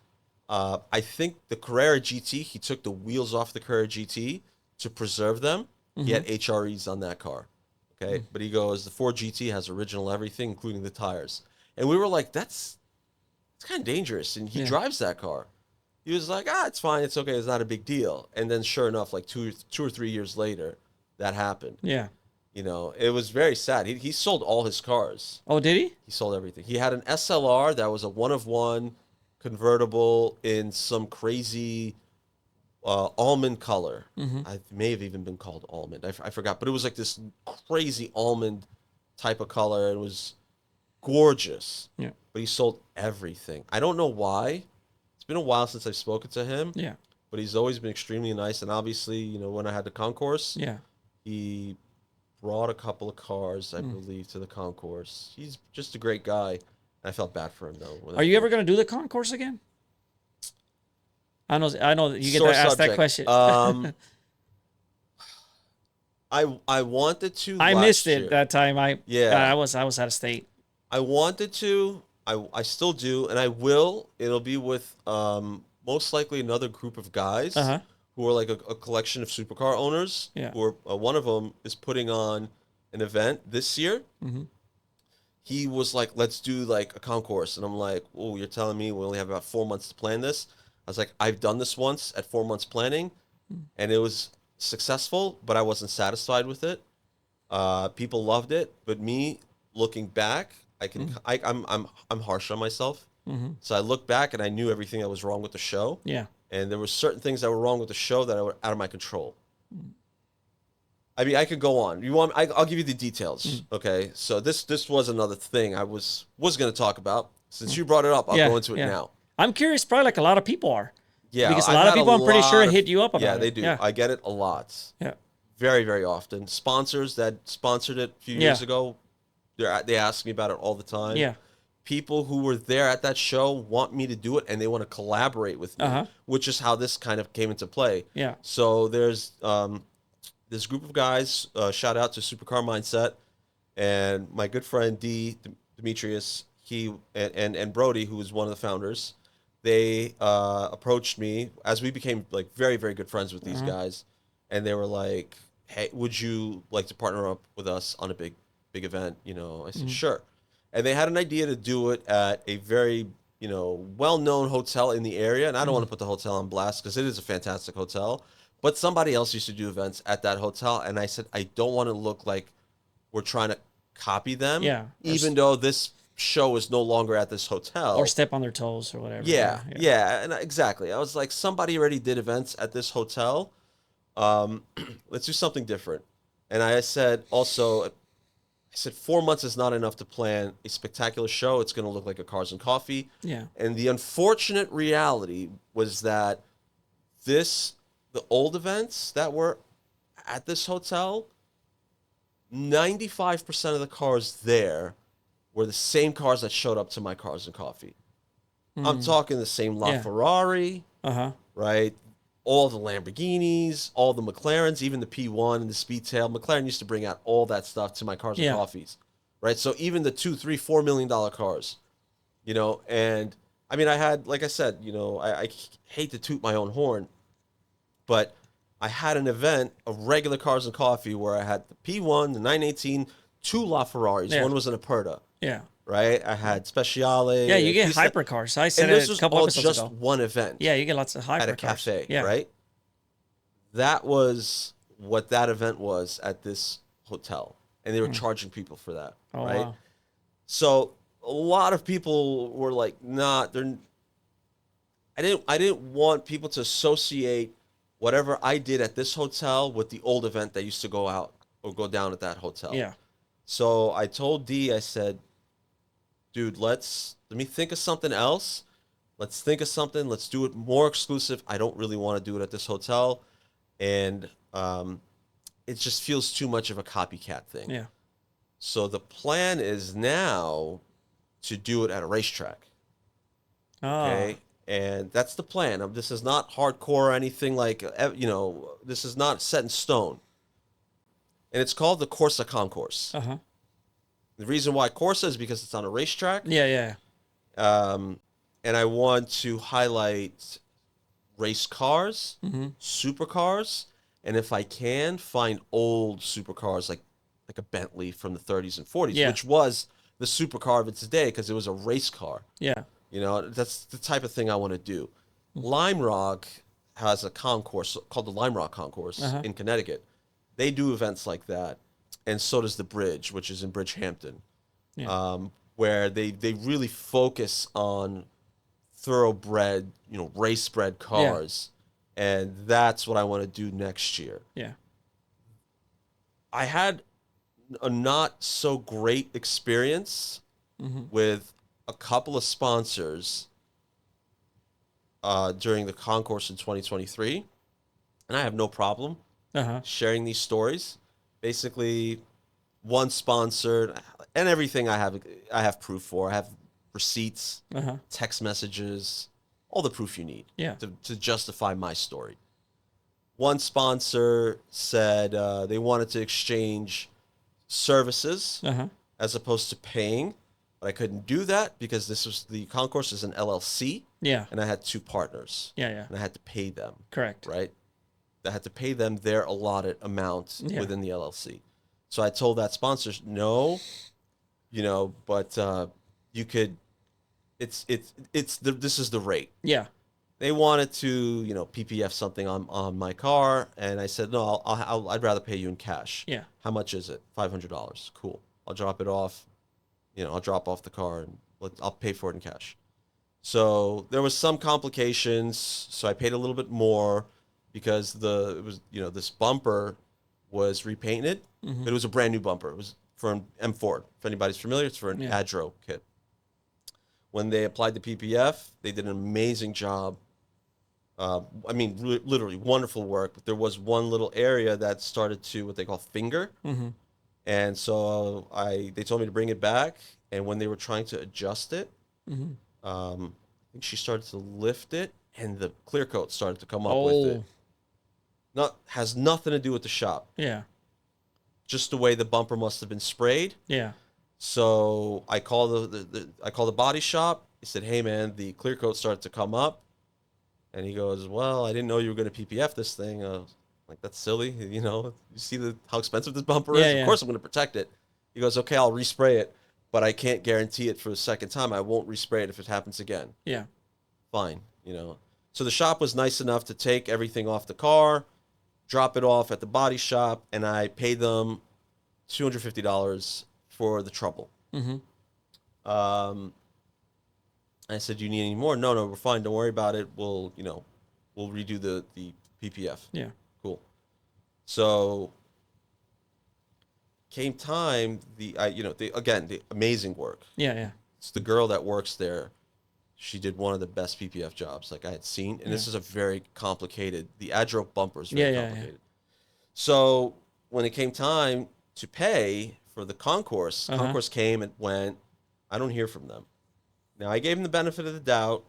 I think the Carrera GT, he took the wheels off the Carrera GT to preserve them. He had HREs on that car. Okay. But he goes, the Ford GT has original everything, including the tires. And we were like, it's kind of dangerous. And he drives that car. He was like, it's fine. It's okay. It's not a big deal. And then sure enough, like two or 3 years later, that happened. Yeah. You know, it was very sad. He sold all his cars. Oh, did he? He sold everything. He had an SLR that was a one-of-one convertible in some crazy almond color. I may have even been called almond. I forgot. But it was like this crazy almond type of color. It was gorgeous. Yeah. But he sold everything. I don't know why. It's been a while since I've spoken to him. Yeah. But he's always been extremely nice. And obviously, you know, when I had the concourse, he brought a couple of cars, I believe, to the concourse. He's just a great guy. I felt bad for him, though. Are you ever going to do the concourse again? I know that you get to ask that question. I wanted to. I missed it year. that time. I was out of state. I wanted to. I still do, and I will. It'll be with most likely another group of guys who are like a collection of supercar owners. Yeah. Who are, one of them is putting on an event this year. He was like, "Let's do like a concourse," and I'm like, "Oh, you're telling me we only have about 4 months to plan this?" I was like, "I've done this once at 4 months planning, and it was successful, but I wasn't satisfied with it. People loved it, but me looking back, I'm harsh on myself. So I look back and I knew everything that was wrong with the show. Yeah. And there were certain things that were wrong with the show that were out of my control. I mean, I could go on. You want? I'll give you the details. Okay. So this was another thing I was going to talk about. Since you brought it up, I'll go into it now. I'm curious, probably like a lot of people are. Yeah, because a lot of people, I'm pretty sure, hit you up about it. Yeah, they do. Yeah. I get it a lot. Yeah. Very, very often. Sponsors that sponsored it a few years ago, they ask me about it all the time. Yeah. People who were there at that show want me to do it, and they want to collaborate with me, which is how this kind of came into play. Yeah. So there's this group of guys, shout out to Supercar Mindset, and my good friend Demetrius, he and Brody, who was one of the founders. They approached me as we became like very, very good friends with these guys, and they were like, "Hey, would you like to partner up with us on a big event?" You know, I said, "Sure." And they had an idea to do it at a very, you know, well-known hotel in the area, and I don't want to put the hotel on blast because it is a fantastic hotel, but somebody else used to do events at that hotel, and I said, I don't want to look like we're trying to copy them, even though this show is no longer at this hotel, or step on their toes or whatever. Yeah, and exactly. I was like, somebody already did events at this hotel. Let's do something different. And I said 4 months is not enough to plan a spectacular show. It's going to look like a Cars and Coffee. Yeah. And the unfortunate reality was that the old events that were at this hotel, 95% of the cars there were the same cars that showed up to my Cars and Coffee. I'm talking the same Ferrari, right? All the Lamborghinis, all the McLarens, even the P1 and the Speedtail. McLaren used to bring out all that stuff to my Cars and Coffees, right? So even the $2, $3, $4 million cars, you know, and I mean, I had, like I said, you know, I hate to toot my own horn, but I had an event of regular Cars and Coffee where I had the P1, the 918, two LaFerraris. One was an Aperta. Yeah. Right? I had Speciale. Yeah, you get hypercars. I said it a couple episodes ago. And this was all just one event. Yeah, you get lots of hypercars. At a cafe, right? That was what that event was at this hotel. And they were charging people for that, right? Wow. So a lot of people were like, I didn't want people to associate whatever I did at this hotel with the old event that used to go out or go down at that hotel. Yeah. So I told D, I said, dude, let me think of something else. Let's think of something. Let's do it more exclusive. I don't really want to do it at this hotel. And it just feels too much of a copycat thing. Yeah. So the plan is now to do it at a racetrack. Okay. And that's the plan. This is not hardcore or anything like, this is not set in stone. And it's called the Corsa Concourse. Uh-huh. The reason why Corsa is because it's on a racetrack. Yeah. And I want to highlight race cars, Mm-hmm. supercars, and if I can, find old supercars like a Bentley from the 30s and 40s, which was the supercar of its day because it was a race car. Yeah. That's the type of thing I want to do. Lime Rock has a concourse called the Lime Rock Concourse in Connecticut. They do events like that, and so does the Bridge, which is in Bridgehampton, where they really focus on thoroughbred, race-bred cars, and that's what I want to do next year. Yeah. I had a not so great experience with a couple of sponsors during the concourse in 2023, and I have no problem sharing these stories. Basically, one sponsored, and everything I have proof for. I have receipts, text messages, all the proof you need to justify my story. One sponsor said they wanted to exchange services as opposed to paying, but I couldn't do that because the concourse is an LLC, and I had two partners, and I had to pay them. Correct. Right? I had to pay them their allotted amount within the LLC. So I told that sponsor, no, but you could. This is the rate. Yeah. They wanted to, PPF something on my car, and I said, no, I'd rather pay you in cash. Yeah. How much is it? $500. Cool. I'll drop it off. I'll drop off the car and I'll pay for it in cash. So there was some complications. So I paid a little bit more because this bumper was repainted, but it was a brand new bumper. It was from M Ford. If anybody's familiar, it's for an Adro kit. When they applied the PPF, they did an amazing job. Literally wonderful work. But there was one little area that started to what they call finger, and so they told me to bring it back. And when they were trying to adjust it, I think she started to lift it, and the clear coat started to come up with it. Has nothing to do with the shop. Yeah, just the way the bumper must have been sprayed. Yeah. So I called the body shop. He said, "Hey man, the clear coat started to come up," and he goes, "Well, I didn't know you were going to PPF this thing." Like, that's silly, You see how expensive this bumper is. Of course, I'm going to protect it. He goes, "Okay, I'll respray it, but I can't guarantee it for the second time. I won't respray it if it happens again." Yeah. Fine, So the shop was nice enough to take everything off the car, drop it off at the body shop, and I paid them $250 for the trouble. I said, "Do you need any more?" No, we're fine. Don't worry about it. We'll redo the PPF. Yeah. Cool. So came time, the amazing work. Yeah. It's the girl that works there. She did one of the best PPF jobs like I had seen. And this is a very complicated, the Adro bumper is very complicated. So when it came time to pay for the concourse, concourse came and went. I don't hear from them. Now, I gave him the benefit of the doubt,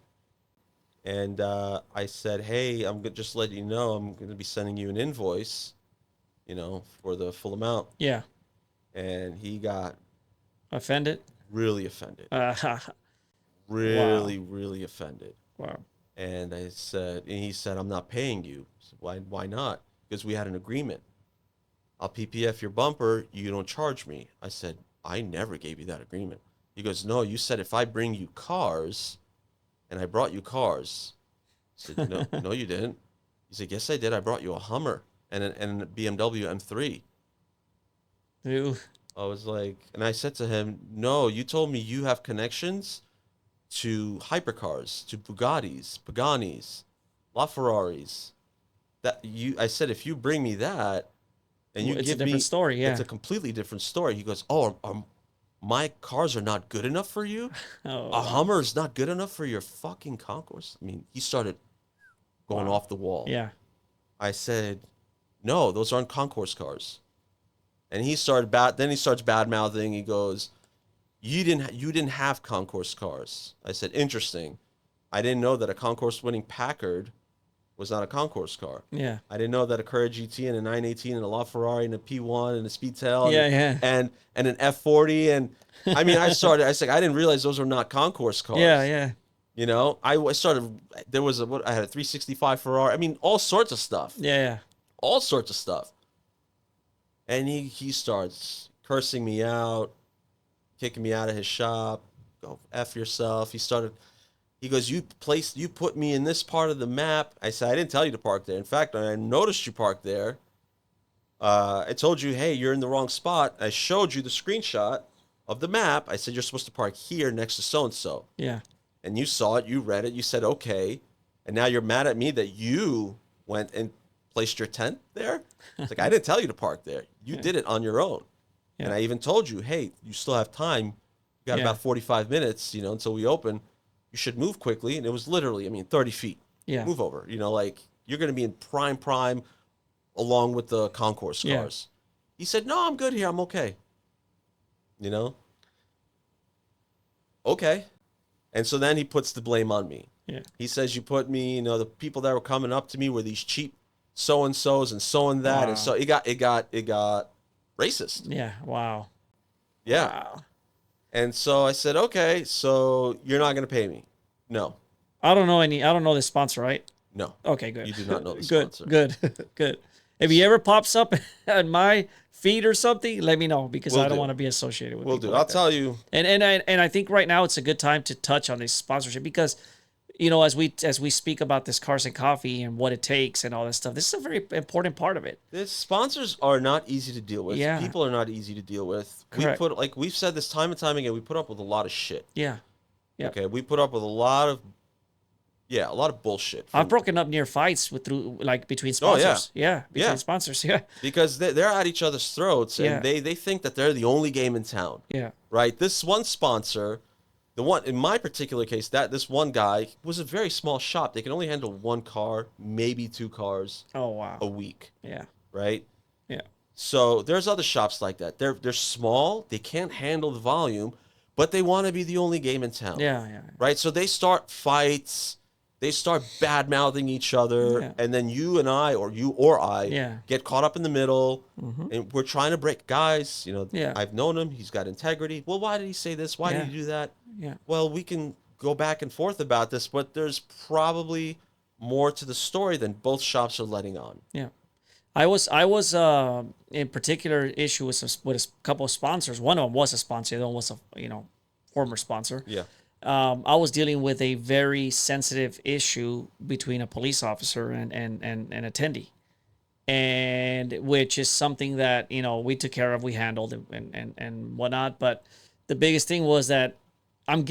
and I said, "Hey, I'm just to let you know, I'm going to be sending you an invoice, for the full amount." Yeah. And he got offended. Really offended. Really offended. Wow. And he said, "I'm not paying you." I said, Why not? Because we had an agreement. I'll PPF your bumper. You don't charge me. I said, "I never gave you that agreement." He goes, "No, you said if I bring you cars," and I brought you cars. I said, "No, no, you didn't." He said, "Yes, I did. I brought you a Hummer and a BMW M3. Ew. I was like, and I said to him, "No, you told me you have connections to hypercars, to Bugattis, Paganis, LaFerraris. I said, if you bring me that, and you it's give a different story. Yeah, it's a completely different story." He goes, "Oh, my cars are not good enough for you? Oh, A Hummer is not good enough for your fucking concourse? I mean, he started going off the wall. yeah. I said, no, those aren't concourse cars. And he started then he starts bad mouthing. He goes, you didn't have concourse cars. I said, interesting. I didn't know that a concourse winning Packard was not a concourse car. Yeah. I didn't know that a Carrera GT and a 918 and a LaFerrari and a P1 and a Speedtail and an F40 and I mean I said I didn't realize those were not concourse cars. Yeah. You know, I started, there was I had a 365 Ferrari. I mean, all sorts of stuff. Yeah. All sorts of stuff. And he starts cursing me out, kicking me out of his shop. Go F yourself. He goes, you put me in this part of the map. I said, I didn't tell you to park there. In fact, I noticed you parked there. I told you, hey, you're in the wrong spot. I showed you the screenshot of the map. I said, you're supposed to park here next to so-and-so. Yeah. And you saw it, you read it, you said, okay. And now you're mad at me that you went and placed your tent there? It's like, I didn't tell you to park there. You did it on your own. Yeah. And I even told you, hey, you still have time. You got about 45 minutes, until we open. You should move quickly. And it was literally, 30 feet. Yeah. Move over. Like, you're going to be in prime along with the concourse cars. He said, no, I'm good here. I'm okay. Okay. And so then he puts the blame on me. Yeah. He says, you put me, the people that were coming up to me were these cheap so-and-sos and so-and-that. Wow. And so it got racist. Yeah. Wow. Yeah. Wow. And so I said, okay, so you're not going to pay me. No. I don't know this sponsor, right? No. Okay, good. You do not know the Good, sponsor. good. If he ever pops up on my feed or something, let me know because I don't do. want to be associated with. We'll people do. like I'll that. tell you. And I think right now it's a good time to touch on this sponsorship because, as we speak about this Cars and Coffee and what it takes and all that stuff, this is a very important part of it. The sponsors are not easy to deal with. Yeah. People are not easy to deal with. Correct. We've said this time and time again, we put up with a lot of shit. Yeah. Yeah. Okay. We put up with a lot of bullshit. I've broken up near fights between sponsors. Between sponsors. Yeah. Because they're at each other's throats and Yeah. they think that they're the only game in town. Yeah. Right? This one sponsor, the one in my particular case, this one guy was a very small shop. They can only handle one car, maybe two cars Oh wow. a week. Yeah. Right? Yeah. So there's other shops like that. They're small, they can't handle the volume, but they want to be the only game in town. Yeah. Right? So they start fights. They start bad-mouthing each other, Yeah. and then you and I, or you or I, Yeah. get caught up in the middle, and we're trying to break. Guys, Yeah. I've known him. He's got integrity. Well, why did he say this? Why did he do that? Yeah. Well, we can go back and forth about this, but there's probably more to the story than both shops are letting on. Yeah. I was in particular issue with a couple of sponsors. One of them was a sponsor. The other one was a former sponsor. Yeah. I was dealing with a very sensitive issue between a police officer and attendee, and which is something that we took care of, we handled and whatnot. But the biggest thing was that I'm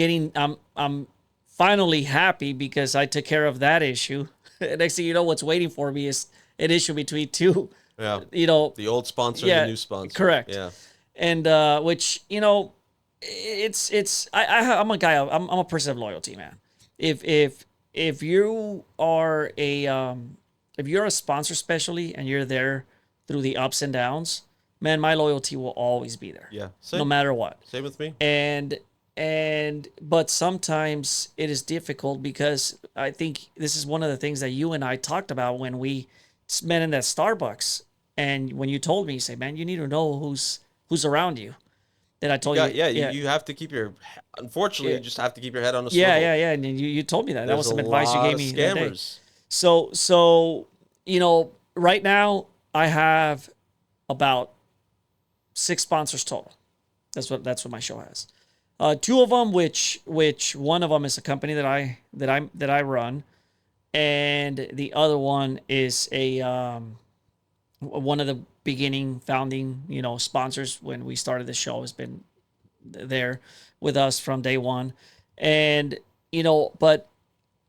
finally happy because I took care of that issue. Next thing you know, what's waiting for me is an issue between two. Yeah. The old sponsor and the new sponsor. Correct. Yeah. And which I'm a guy. I'm a person of loyalty, man. If you are if you're a sponsor, especially, and you're there through the ups and downs, man, my loyalty will always be there. Yeah. No matter what. Same with me. But sometimes it is difficult because I think this is one of the things that you and I talked about when we met in that Starbucks, and when you told me, you say, man, you need to know who's around you. That I told you. You have to keep unfortunately, you just have to keep your head on a swivel. Yeah. And you told me that. That was some advice you gave me that day. Scammers. So right now I have about 6 sponsors total. That's what my show has. 2 of them, which one of them is a company that I run, and the other one is one of the beginning founding sponsors when we started the show, has been there with us from day one. And but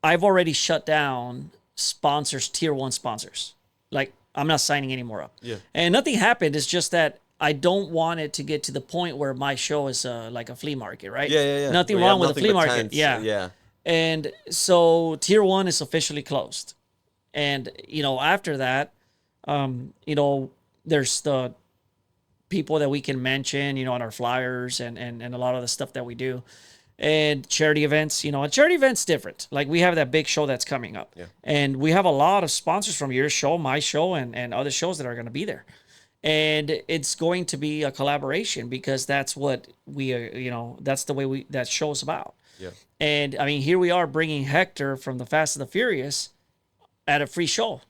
I've already shut down sponsors, tier 1 sponsors. Like, I'm not signing any more up. Yeah. And nothing happened. It's just that I don't want it to get to the point where my show is like a flea market, right? Yeah. Nothing We have wrong with a nothing flea but market. tents. Yeah. Yeah. And so tier 1 is officially closed. And, after that, there's the people that we can mention, on our flyers and a lot of the stuff that we do. And charity events, a charity event's different. Like we have that big show that's coming up. Yeah. And we have a lot of sponsors from your show, my show, and other shows that are going to be there. And it's going to be a collaboration because that's what we are, that's the way that show's about. Yeah. And I mean, here we are bringing Hector from the Fast and the Furious at a free show.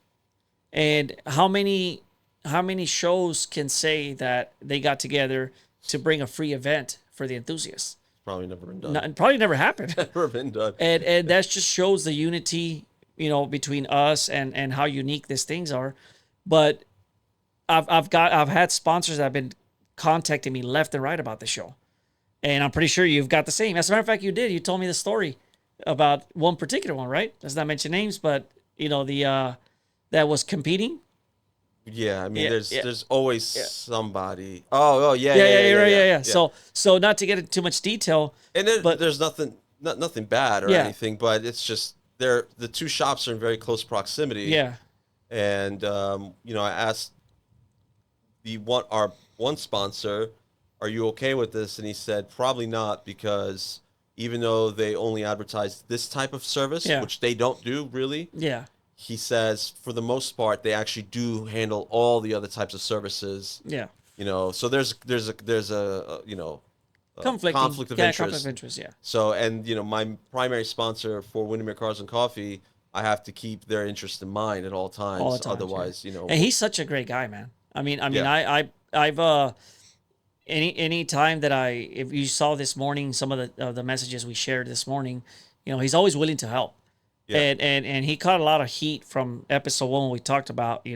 And how many shows can say that they got together to bring a free event for the enthusiasts? Probably never been done. Probably never happened. Never been done. And that just shows the unity, between us and how unique these things are. But I've had sponsors that have been contacting me left and right about the show. And I'm pretty sure you've got the same. As a matter of fact, you did. You told me the story about one particular one, right? Let's not mention names, but the that was competing. Yeah, I mean, Yeah, there's always somebody. Yeah. Yeah. So not to get into too much detail, And there's nothing bad or Yeah. anything, but it's just the two shops are in very close proximity. yeah, And I asked our one sponsor, "Are you okay with this?" And he said, "Probably not, because even though they only advertise this type of service, Yeah. which they don't do really." yeah, He says, for the most part, they actually do handle all the other types of services. yeah. So there's a Conflict of conflict interest. of interest, yeah. So, and my primary sponsor for Windermere Cars and Coffee, I have to keep their interest in mind at all times. All the times, Otherwise, And he's such a great guy, man. I mean, Yeah. I've any time that if you saw this morning some of the messages we shared this morning, he's always willing to help. Yeah. And he caught a lot of heat from episode 1 when we talked about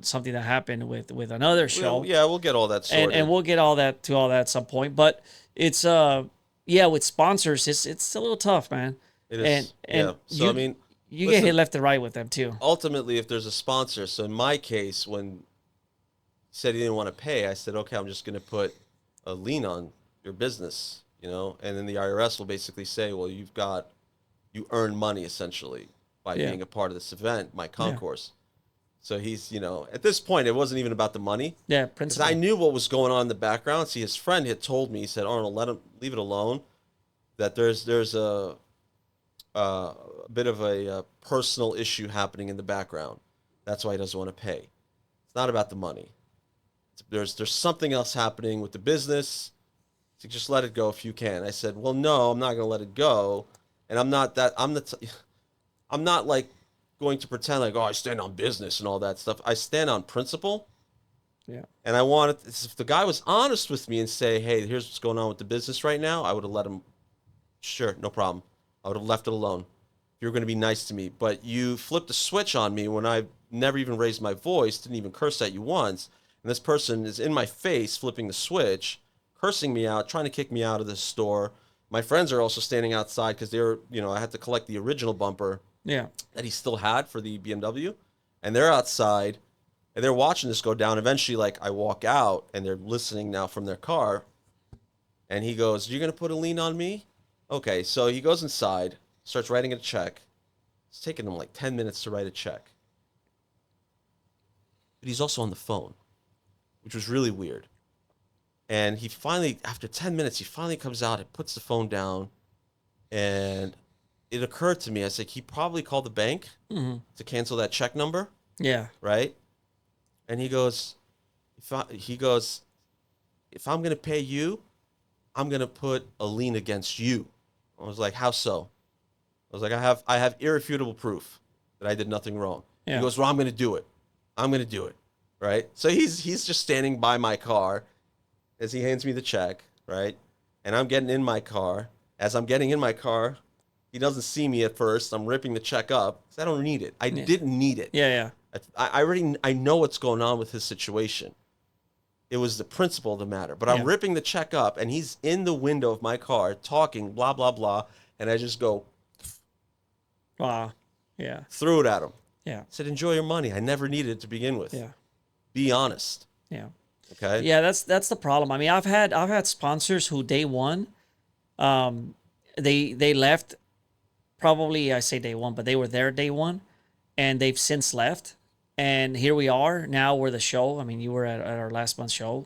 something that happened with another show. we'll get all that sorted. And we'll get all that at some point. But it's with sponsors it's a little tough, man. It is. And So, I mean, you listen, get hit left and right with them too. ultimately, if there's a sponsor, so in my case, when he said he didn't want to pay, I said, okay, I'm just going to put a lien on your business, and then the IRS will basically say, well, you earn money essentially by Yeah. being a part of this event, my concourse. So he's, at this point, it wasn't even about the money. Yeah, Because principle. I knew what was going on in the background. See, his friend had told me, he said, Arnold, leave it alone. That there's a bit of a personal issue happening in the background. That's why he doesn't want to pay. It's not about the money. There's something else happening with the business. So just let it go if you can. I said, well, no, I'm not going to let it go. And I'm not like going to pretend like, I stand on business and all that stuff. I stand on principle. Yeah. And I wanted, if the guy was honest with me and say, hey, here's what's going on with the business right now, I would have let him, sure, no problem. I would have left it alone. You're going to be nice to me. But you flipped a switch on me when I never even raised my voice, didn't even curse at you once. And this person is in my face flipping the switch, cursing me out, trying to kick me out of the store. My friends are also standing outside because I had to collect the original bumper Yeah. that he still had for the BMW. And they're outside and they're watching this go down. Eventually, I walk out and they're listening now from their car. And he goes, you're going to put a lien on me? Okay, so he goes inside, starts writing a check. It's taking him 10 minutes to write a check. But he's also on the phone, which was really weird. And he finally, after 10 minutes, he finally comes out and puts the phone down. And it occurred to me, I was like, he probably called the bank to cancel that check number, Yeah. right? And he goes, if I'm going to pay you, I'm going to put a lien against you. I was like, how so? I was like, I have irrefutable proof that I did nothing wrong. Yeah. He goes, well, I'm going to do it. I'm going to do it, right? So he's just standing by my car as he hands me the check, right? And I'm getting in my car. As I'm getting in my car, he doesn't see me at first. I'm ripping the check up because I don't need it. I didn't need it. Yeah. I know what's going on with his situation. It was the principle of the matter. But I'm ripping the check up, and he's in the window of my car talking, blah, blah, blah. And I just go, Wow. Yeah. threw it at him. Yeah. I said, enjoy your money. I never needed it to begin with. Yeah. Be honest. Yeah. Okay. Yeah, that's the problem. I mean, I've had sponsors who day one, they left. Probably I say day one, but they were there day one, and they've since left. And here we are now. We're the show. I mean, you were at our last month's show.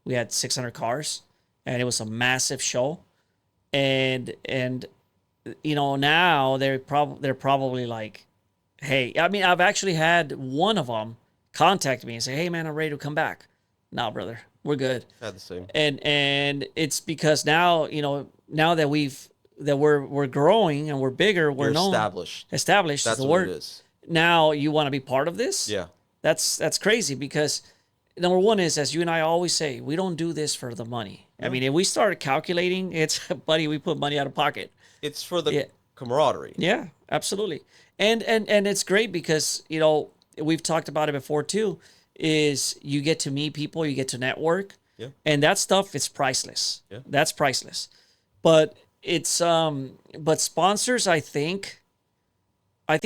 We had 600 cars, and it was a massive show. And now they're probably like, hey, I mean, I've actually had one of them contact me and say, hey man, I'm ready to come back. Nah, brother, we're good. Had the same. And it's because now, now that we're growing and we're bigger, we're You're known. established. Established That's is the what word. it is. Now you want to be part of this? Yeah. That's crazy because number one is, as you and I always say, we don't do this for the money. I mean, if we started calculating, it's buddy, we put money out of pocket. It's for the camaraderie. Yeah, absolutely. And it's great because, we've talked about it before too, is you get to meet people, you get to network. Yeah. And that stuff is priceless. Yeah. That's priceless. But it's but sponsors, I think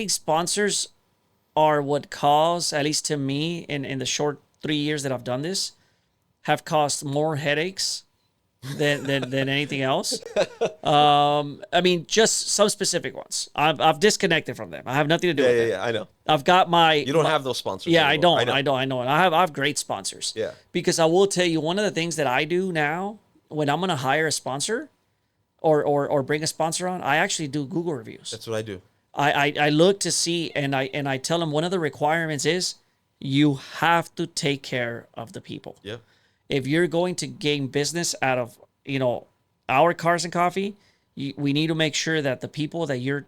sponsors are what cause, at least to me, in the short 3 years that I've done this, have caused more headaches than anything else. I mean, just some specific ones. I've disconnected from them. I have nothing to do with them. Yeah, I know. I've got You don't have those sponsors. Yeah, anymore. I know. I have great sponsors. Yeah. Because I will tell you, one of the things that I do now when I'm gonna hire a sponsor or bring a sponsor on, I actually do Google reviews. That's what I do. I look to see, and I tell them one of the requirements is you have to take care of the people. Yeah. If you're going to gain business out of our Cars and Coffee, we need to make sure that the people that you're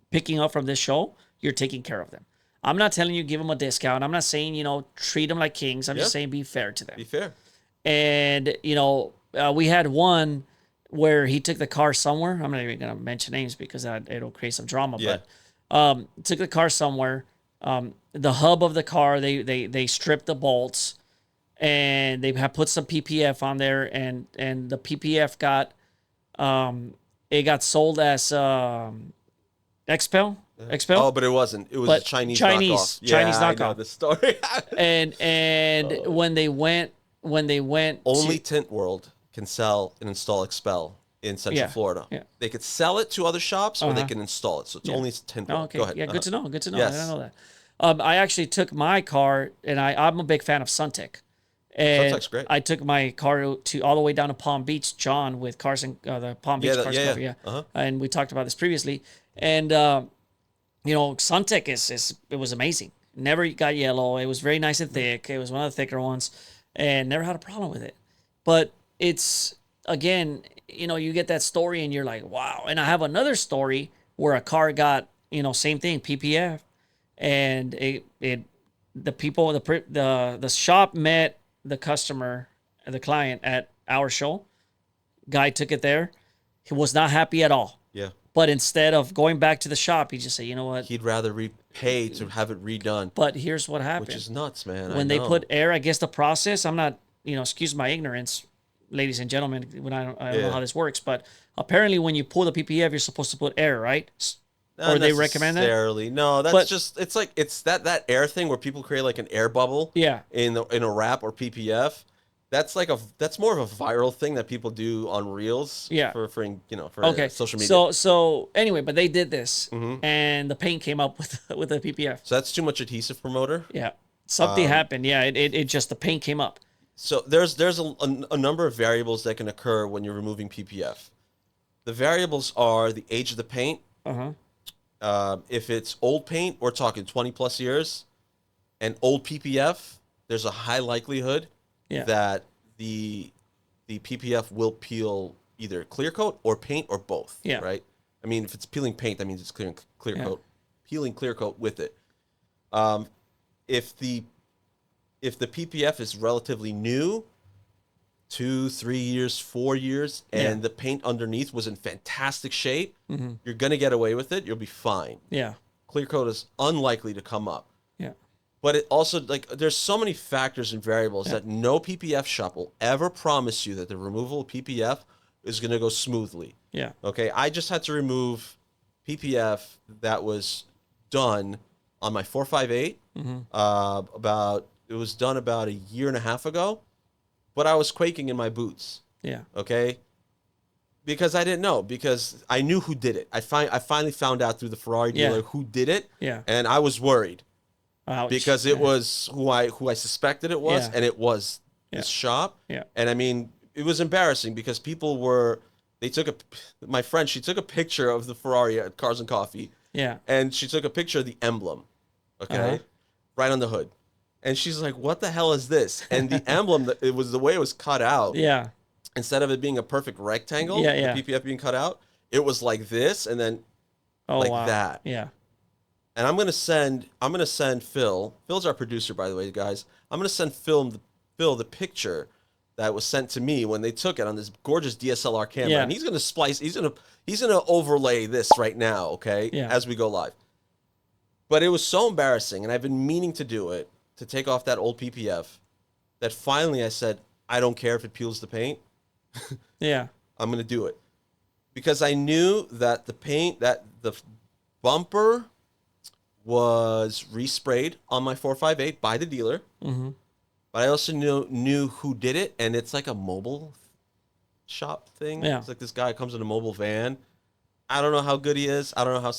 picking up from this show, you're taking care of them. I'm not telling you give them a discount. I'm not saying treat them like kings. I'm just saying be fair to them. Be fair. And we had one where he took the car somewhere. I'm not even gonna mention names because it'll create some drama. Yeah. But took the car somewhere. The hub of the car, they stripped the bolts, and they have put some PPF on there, and the PPF got it got sold as xpel. Oh, but it wasn't. It was a Chinese knockoff. Chinese knockoff. I know the story. and when they went Only Tint World can sell and install xpel in Central Florida. Yeah. They could sell it to other shops or they can install it. So it's only Tint World. Oh, okay. Go ahead. Yeah, good to know. Good to know. Yes. I didn't know that. I actually took my car, and I'm a big fan of Suntech. And Suntech's great. I took my car to all the way down to Palm Beach, John, with Cars and the Palm Beach Cars. Yeah. And we talked about this previously. And Suntech it was amazing. Never got yellow. It was very nice and thick. It was one of the thicker ones, and never had a problem with it. But it's again, you get that story, and you're like, wow. And I have another story where a car got, same thing, PPF, and the shop met the customer, the client at our show. Guy took it there. He was not happy at all. Yeah. But instead of going back to the shop, he just said, you know what? He'd rather repay to have it redone. But here's what happened. Which is nuts, man. When they put air, I guess the process, I'm not, excuse my ignorance, ladies and gentlemen, when I don't know how this works, but apparently when you pull the PPF, you're supposed to put air, right? Or they recommend that? Necessarily. No, it's that air thing where people create like an air bubble. Yeah. In a wrap or PPF. That's more of a viral thing that people do on Reels. Yeah. For Okay. social media. So anyway, but they did this, and the paint came up with the PPF. So that's too much adhesive promoter. Yeah. Something happened. Yeah. It just the paint came up. So there's a number of variables that can occur when you're removing PPF. The variables are the age of the paint. If it's old paint, we're talking 20 plus years, and old PPF, there's a high likelihood that the PPF will peel either clear coat or paint or both. Yeah. Right. I mean, if it's peeling paint, that means it's clear coat, peeling clear coat with it. If the PPF is relatively new, 2, 3 years, 4 years, and the paint underneath was in fantastic shape, you're gonna get away with it. You'll be fine. Yeah. Clear coat is unlikely to come up. Yeah. But it also, there's so many factors and variables that no PPF shop will ever promise you that the removal of PPF is gonna go smoothly. Yeah. Okay. I just had to remove PPF that was done on my 458 about done about a year and a half ago, but I was quaking in my boots. Yeah. Okay. Because I didn't know, because I knew who did it. I finally found out through the Ferrari dealer who did it. Yeah. And I was worried. Ouch. Because it was who I suspected it was, and it was this shop. Yeah. And I mean, it was embarrassing because my friend, she took a picture of the Ferrari at Cars and Coffee. Yeah. And she took a picture of the emblem, okay, right on the hood. And she's like, "What the hell is this?" And the emblem, it was the way it was cut out. Yeah. Instead of it being a perfect rectangle, the PPF being cut out, it was like this, and then that. Yeah. And I'm gonna send Phil. Phil's our producer, by the way, guys. I'm gonna send Phil the picture that was sent to me when they took it on this gorgeous DSLR camera. Yeah. And he's gonna splice. He's gonna overlay this right now, okay? Yeah. As we go live. But it was so embarrassing, and I've been meaning to do it, to take off that old PPF, that finally I said, I don't care if it peels the paint. Yeah. I'm gonna do it because I knew that the bumper was resprayed on my 458 by the dealer. Mm-hmm. But I also knew who did it, and it's like a mobile shop thing. Yeah. It's like this guy comes in a mobile van. I don't know how good he is. I don't know how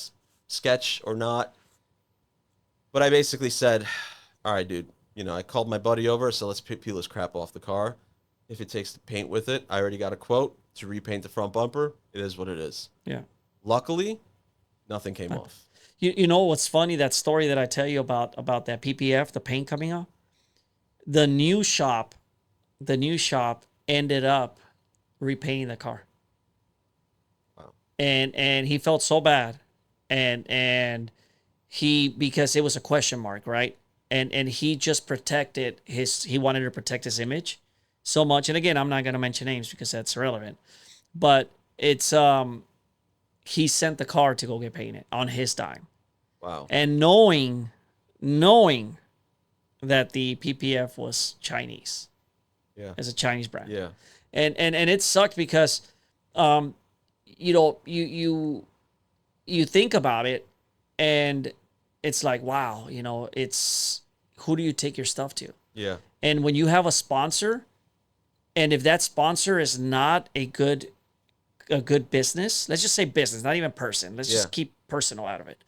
sketch or not. But I basically said, all right, dude, I called my buddy over, so let's peel this crap off the car. If it takes the paint with it, I already got a quote to repaint the front bumper. It is what it is. Yeah. Luckily, nothing came off. You know what's funny? That story that I tell you about that PPF, the paint coming off. The new shop ended up repainting the car. Wow. And he felt so bad, and because it was a question mark, right? And he just he wanted to protect his image so much. And again, I'm not going to mention names because that's irrelevant. But it's he sent the car to go get painted on his dime. Wow. And knowing that the PPF was Chinese. Yeah. As a Chinese brand. Yeah. And it sucked because you think about it and it's like, wow, it's who do you take your stuff to? Yeah. And when you have a sponsor, and if that sponsor is not a good business, let's just say business, not even person. Let's just keep personal out of it.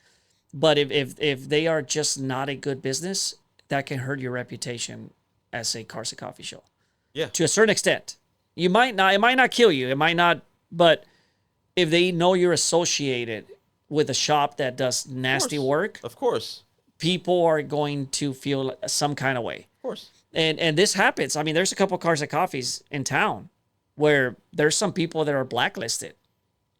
But if they are just not a good business, that can hurt your reputation as a Cars and Coffee show. Yeah. To a certain extent. It might not kill you. It might not, but if they know you're associated with a shop that does nasty work, of course, people are going to feel some kind of way. Of course. And this happens. I mean, there's a couple Cars and Coffees in town where there's some people that are blacklisted,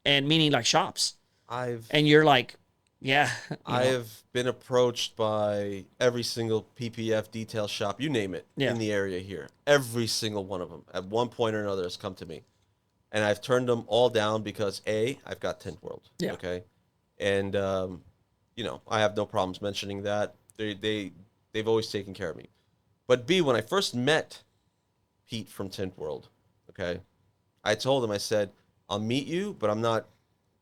and meaning like shops. And you're like, yeah. I have been approached by every single PPF detail shop, you name it, in the area here. Every single one of them, at one point or another, has come to me. And I've turned them all down because, A, I've got Tint World. Yeah. Okay? And, I have no problems mentioning that. They've always taken care of me. But B, when I first met Pete from Tint World, okay, I told him, I said, I'll meet you, but I'm not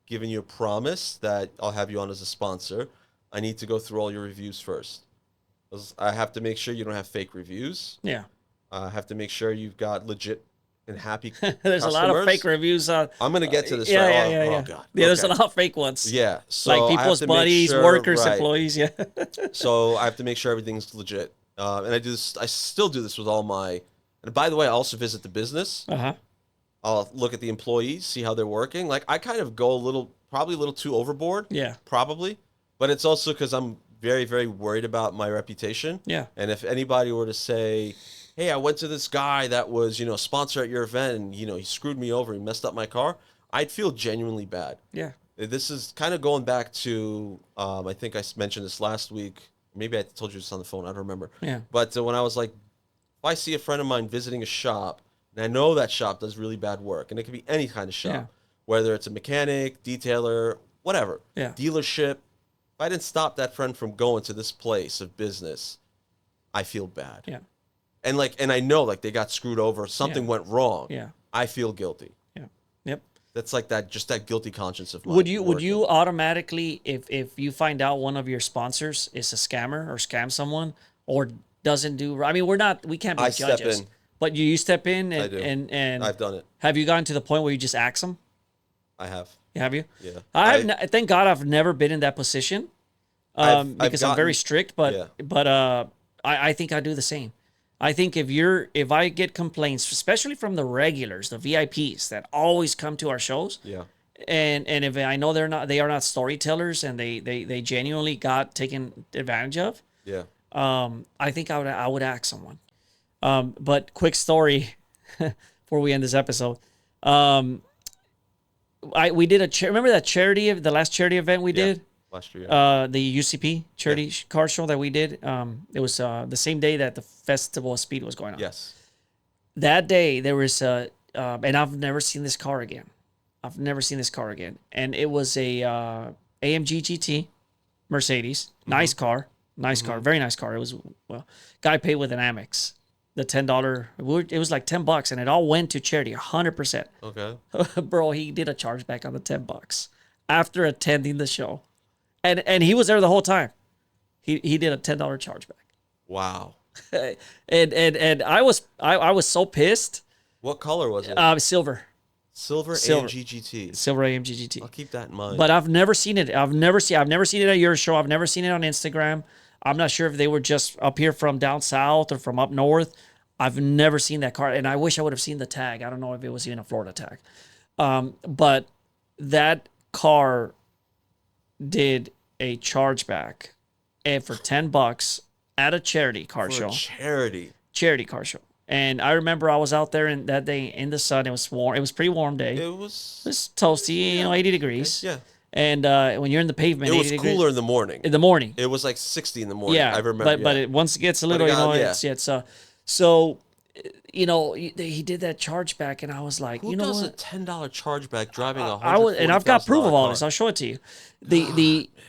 giving you a promise that I'll have you on as a sponsor. I need to go through all your reviews first. I have to make sure you don't have fake reviews. Yeah. I have to make sure you've got legit and happy There's customers. a lot of fake reviews. I'm going to get to this. Yeah, right? yeah. Oh, God. Yeah, there's a lot of fake ones. Yeah. So like people's buddies, workers, employees. Yeah. So I have to make sure everything's legit. And I still do this with all my, and by the way, I also visit the business. Uh-huh. I'll look at the employees, see how they're working. Like, I kind of go probably a little too overboard. Yeah. Probably. But it's also because I'm very, very worried about my reputation. Yeah. And if anybody were to say, hey, I went to this guy that was, a sponsor at your event and, he screwed me over, he messed up my car, I'd feel genuinely bad. Yeah. This is kind of going back to, I think I mentioned this last week. Maybe I told you this on the phone. I don't remember. Yeah. But when I was like, if I see a friend of mine visiting a shop, and I know that shop does really bad work, and it could be any kind of shop, whether it's a mechanic, detailer, whatever, dealership. If I didn't stop that friend from going to this place of business, I feel bad. Yeah. And I know they got screwed over, something went wrong. Yeah. I feel guilty. Yeah. Yep. That's like that, just that guilty conscience of mine. Would you automatically, if you find out one of your sponsors is a scammer or scam someone, or doesn't do. I mean, we can't be I step judges. in. But you step in, I do. and I've done it. have you gotten to the point where you just ask them? I have. Have you? Yeah. Thank God I've never been in that position. Because I'm very strict, but I think I do the same. I think if I get complaints, especially from the regulars, the VIPs that always come to our shows, and if I know they are not storytellers and they genuinely got taken advantage of, I think I would ask someone. But quick story before we end this episode. We did remember that the last charity event we did? Last year. The UCP charity car show that we did. It was the same day that the Festival of Speed was going on. Yes. That day there was and I've never seen this car again. And it was a AMG GT Mercedes. Nice car. Very nice car. It was, guy paid with an Amex. The $10, it was like $10, and it all went to charity, 100%. Okay. Bro, he did a chargeback on the $10 after attending the show, and he was there the whole time. He did a $10 chargeback. Wow. and I was so pissed. What color was it? Silver. Silver AMG GT. Silver AMG GT. I'll keep that in mind. But I've never seen it. I've never seen it at your show. I've never seen it on Instagram. I'm not sure if they were just up here from down south or from up north. I've never seen that car, and I wish I would have seen the tag. I don't know if it was even a Florida tag. But that car did a chargeback and for $10 at a charity car show. Charity car show. And I remember I was out there and that day in the sun. It was warm. It was a pretty warm day. It was toasty, 80 degrees. Yeah. And when you're in the pavement, it was cooler in the morning. In the morning, it was like 60 in the morning. Yeah, I remember. But once it gets a little, he did that chargeback, and I was like, Who does a $10 chargeback driving a and I've got proof of all this. I'll show it to you.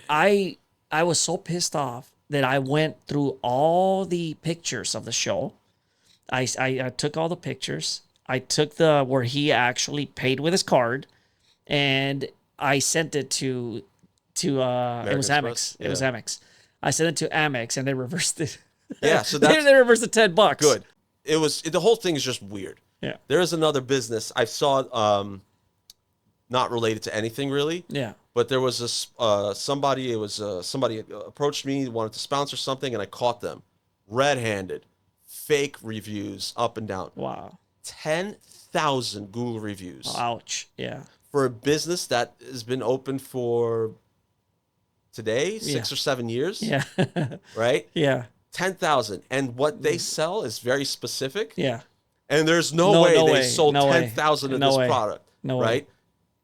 I was so pissed off that I went through all the pictures of the show. I took all the pictures. I took where he actually paid with his card, and I sent it to it was Amex. It was Amex. I sent it to Amex, and they reversed it. Yeah, so they reversed the $10. Good. The whole thing is just weird. Yeah. There is another business I saw, not related to anything really. Yeah. But there was somebody approached me, wanted to sponsor something, and I caught them red-handed, fake reviews up and down. Wow. 10,000 Google reviews. Ouch. Yeah. For a business that has been open for today 6 or 7 years. Yeah. Right? Yeah. 10,000. And what they sell is very specific. Yeah. And there's no way they sold 10,000 of this product. No right? way.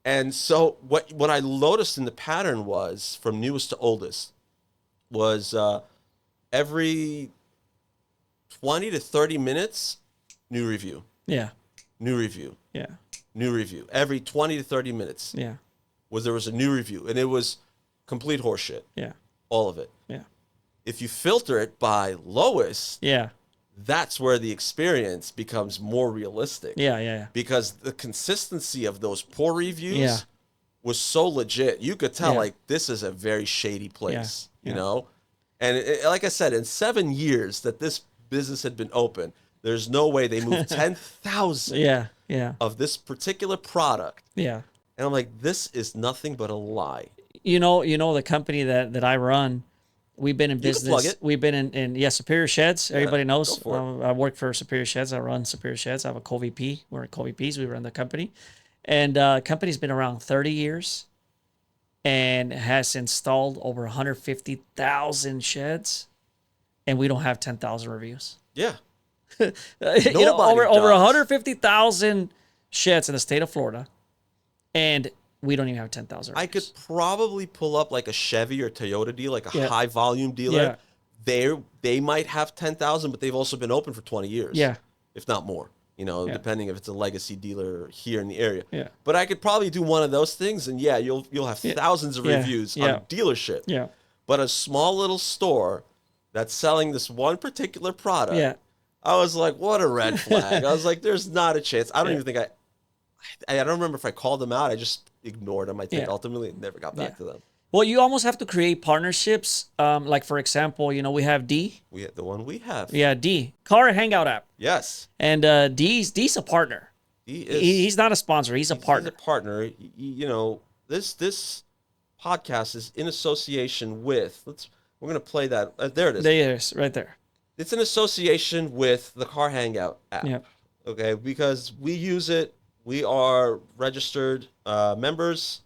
And so what I noticed in the pattern was, from newest to oldest, was every 20 to 30 minutes, new review. Yeah. New review. Yeah. New review. Every 20 to 30 minutes. Yeah. There was a new review. And it was complete horseshit. Yeah. All of it. Yeah. If you filter it by lowest, that's where the experience becomes more realistic. Yeah. Because the consistency of those poor reviews was so legit. You could tell, like, this is a very shady place, you know? And like I said, in 7 years that this business had been open, there's no way they moved 10,000 of this particular product. Yeah. And I'm like, this is nothing but a lie. You know the company that I run, we've been in business. You can plug it. We've been in Superior Sheds. Everybody knows. Go for it. I work for Superior Sheds. I run Superior Sheds. I have a co-VP. We're co-VPs. We run the company. And company's been around 30 years and has installed over 150,000 sheds. And we don't have 10,000 reviews. Yeah. Over 150,000 sheds in the state of Florida. And we don't even have 10,000 reviews. I could probably pull up like a Chevy or Toyota deal, like a high volume dealer. Yeah. They might have 10,000, but they've also been open for 20 years. Yeah. If not more, depending if it's a legacy dealer here in the area. Yeah. But I could probably do one of those things, and you'll have thousands of reviews on dealership. Yeah. But a small little store that's selling this one particular product, I was like, what a red flag. I was like, there's not a chance. I don't even think I don't remember if I called them out. I just ignored them. I think ultimately never got back to them. Well, you almost have to create partnerships. Like for example, you know, we have D. We the one we have. Yeah, D. Car Hangout app. Yes. And D's a partner. He's not a sponsor. He's a partner. He's a partner. You know, this podcast is in association with. We're gonna play that. There it is. There it is, right there. It's in association with the Car Hangout app. Yep. Okay, because we use it. We are registered members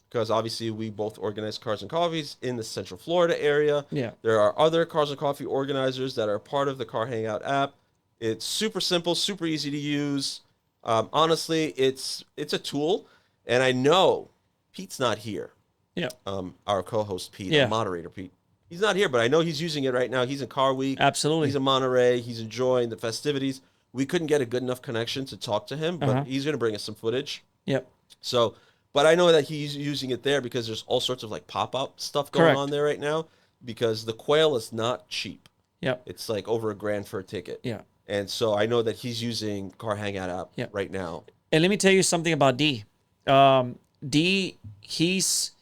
because obviously we both organize Cars and Coffees in the Central Florida area. Yeah. There are other Cars and Coffee organizers that are part of the Car Hangout app. It's super simple, super easy to use. Honestly, it's a tool, and I know Pete's not here. Yeah. Our co-host Pete, Yeah. our moderator Pete. He's not here, but I know he's using it right now. He's in Car Week. Absolutely. He's in Monterey. He's enjoying the festivities. We couldn't get a good enough connection to talk to him, but he's going to bring us some footage. Yep. So, but I know that he's using it there because there's all sorts of like pop-up stuff going Correct. on there right now because the quail is not cheap. Yep. It's like over $1,000 for a ticket. Yeah. And so I know that he's using Car Hangout app right now. And let me tell you something about D. D, he's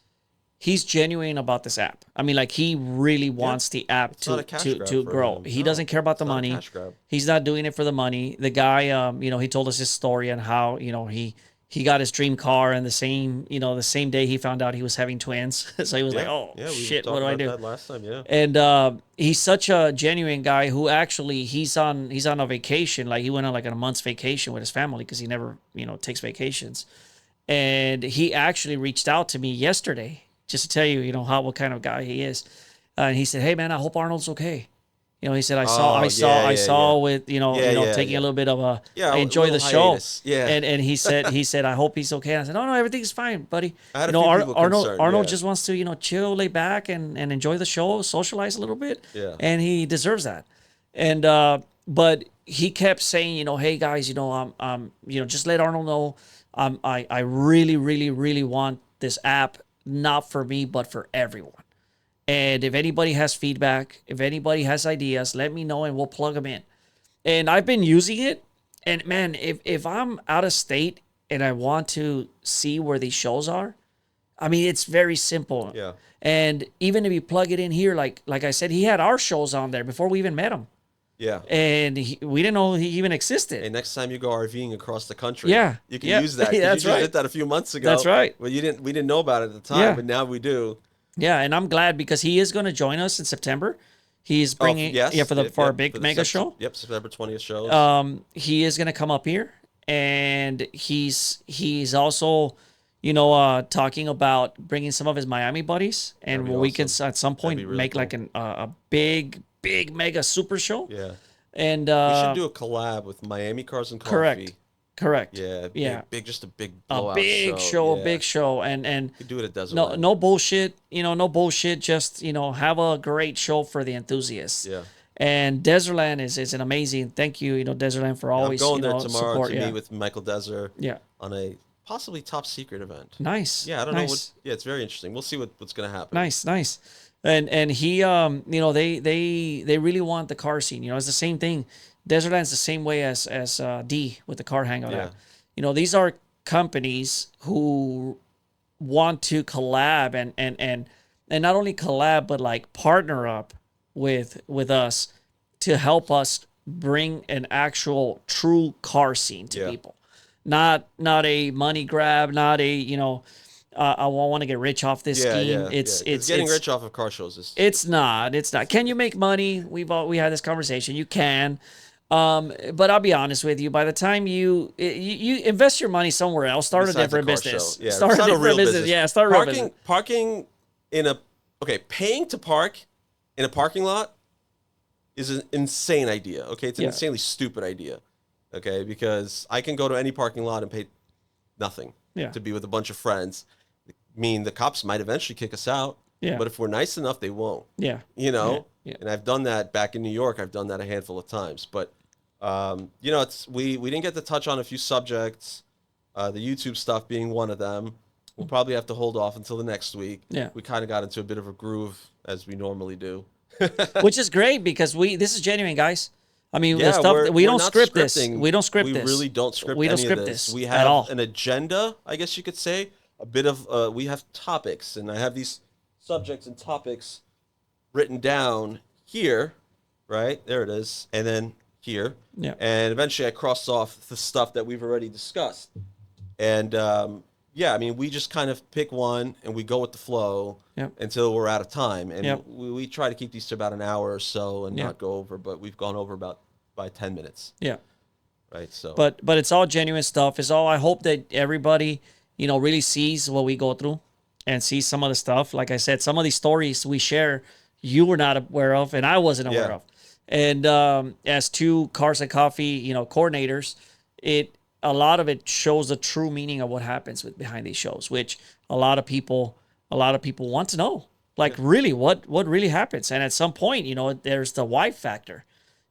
genuine about this app. I mean, like he really wants the app to grow. He doesn't care about the money. He's not doing it for the money. The guy, you know, he told us his story and how, you know, he got his dream car and the same day he found out he was having twins. So he was like, oh shit, what do I do? That last time, yeah. And he's such a genuine guy who actually he's on a vacation. Like he went on like a month's vacation with his family because he never, you know, takes vacations. And he actually reached out to me yesterday just to tell you, you know, what kind of guy he is. And he said, "Hey man, I hope Arnold's okay." You know, he said, I saw with, taking a little bit of a, I enjoy the show. Hiatus. Yeah. And he said, I hope he's okay. And I said, no, everything's fine, buddy. I had Arnold just wants to, you know, chill, lay back and enjoy the show, socialize a little bit. Yeah. And he deserves that. And, but he kept saying, you know, hey guys, you know, you know, just let Arnold know, I really, really, really want this app, not for me, but for everyone. And if anybody has feedback, if anybody has ideas, let me know and we'll plug them in. And I've been using it. And man, if I'm out of state and I want to see where these shows are, I mean, it's very simple. Yeah. And even if you plug it in here, like I said, he had our shows on there before we even met him. Yeah. And we didn't know he even existed. Hey, next time you go RVing across the country, you can use that. Yeah, that's you right. did that a few months ago. That's right. Well, we didn't know about it at the time, but now we do. Yeah, and I'm glad because he is going to join us in September. He's bringing for our big mega show. Yep, September 20th show. He is going to come up here, and he's also, you know, talking about bringing some of his Miami buddies, and we can at some point really make cool. Like a big mega super show. Yeah, and we should do a collab with Miami Cars and Coffee. Correct. Yeah. Just a big blowout show. A big show. And you do it at Desert. No bullshit. You know, no bullshit. Just, you know, have a great show for the enthusiasts. Yeah. And Desertland is an amazing. Thank you, you know, Desertland for always. I'm going there tomorrow support, to meet with Michael Deser. Yeah. On a possibly top secret event. Nice. Yeah, I don't know what. Yeah, it's very interesting. We'll see what's going to happen. Nice. And he, you know, they really want the car scene. You know, it's the same thing. Desertland's the same way as D with the Car Hangout app. You know, these are companies who want to collab and not only collab but like partner up with us to help us bring an actual true car scene to people. Not a money grab, not a, you know, I want to get rich off this scheme. It's getting rich off of car shows. It's not. Can you make money? We had this conversation. You can. But I'll be honest with you. By the time you invest your money somewhere else, start Besides a different business. Yeah, start a different business. Yeah, start a real business. Parking paying to park in a parking lot is an insane idea. Okay, it's an insanely stupid idea. Okay, because I can go to any parking lot and pay nothing to be with a bunch of friends. I mean, the cops might eventually kick us out. Yeah. But if we're nice enough, they won't. Yeah. You know? Yeah. And I've done that back in New York. I've done that a handful of times. But, you know, we didn't get to touch on a few subjects, the YouTube stuff being one of them. We'll probably have to hold off until the next week. Yeah. We kind of got into a bit of a groove, as we normally do. Which is great because this is genuine, guys. I mean, the stuff we don't script this. We don't script this. We really don't script We don't any script of this. this We at all. have an agenda, I guess you could say. A bit of we have topics, and I have these subjects and topics written down here, right? There it is. And then here. Yeah. And eventually I crossed off the stuff that we've already discussed. And yeah, I mean, we just kind of pick one and we go with the flow until we're out of time. And we try to keep these to about an hour or so and not go over, but we've gone over about by 10 minutes. Yeah. Right. So, but it's all genuine stuff. It's all, I hope that everybody, you know, really sees what we go through and sees some of the stuff. Like I said, some of these stories we share, you were not aware of and I wasn't aware of. And as two Cars and Coffee, you know, coordinators, a lot of it shows the true meaning of what happens behind these shows, which a lot of people want to know, like really what really happens. And at some point, you know, there's the wife factor,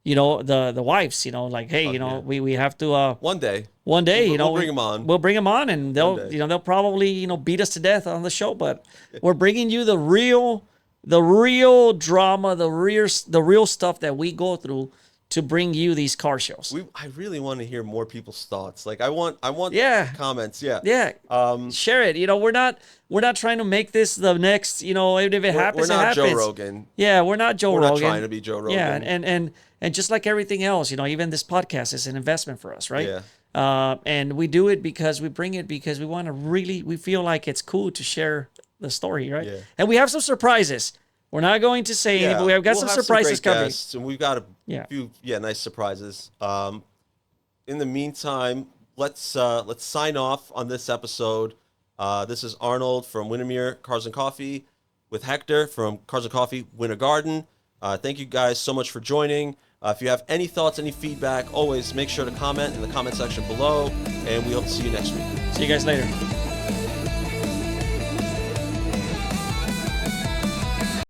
you know, the wives, you know, like, hey, you know, we have to one day, you know, we'll bring them on. We'll bring them on, and they'll probably, you know, beat us to death on the show, but we're bringing you the real drama, the real stuff that we go through to bring you these car shows. I really want to hear more people's thoughts. Like I want comments. Share it. You know, we're not trying to make this the next, you know, if it happens, we're not it happens. Joe Rogan. Yeah, we're not Joe Rogan. We're not trying to be Joe Rogan. Yeah, and just like everything else, you know, even this podcast is an investment for us, right? Yeah. And we do it because we bring it because we want to we feel like it's cool to share the story, right? Yeah. And we have some surprises. We're not going to say anything, but we have got some surprises coming. And we've got a few nice surprises. In the meantime, let's sign off on this episode. This is Arnold from Windermere Cars and Coffee with Hector from Cars and Coffee Winter Garden. Thank you guys so much for joining. If you have any thoughts, any feedback, always make sure to comment in the comment section below, and we hope to see you next week. See you guys later.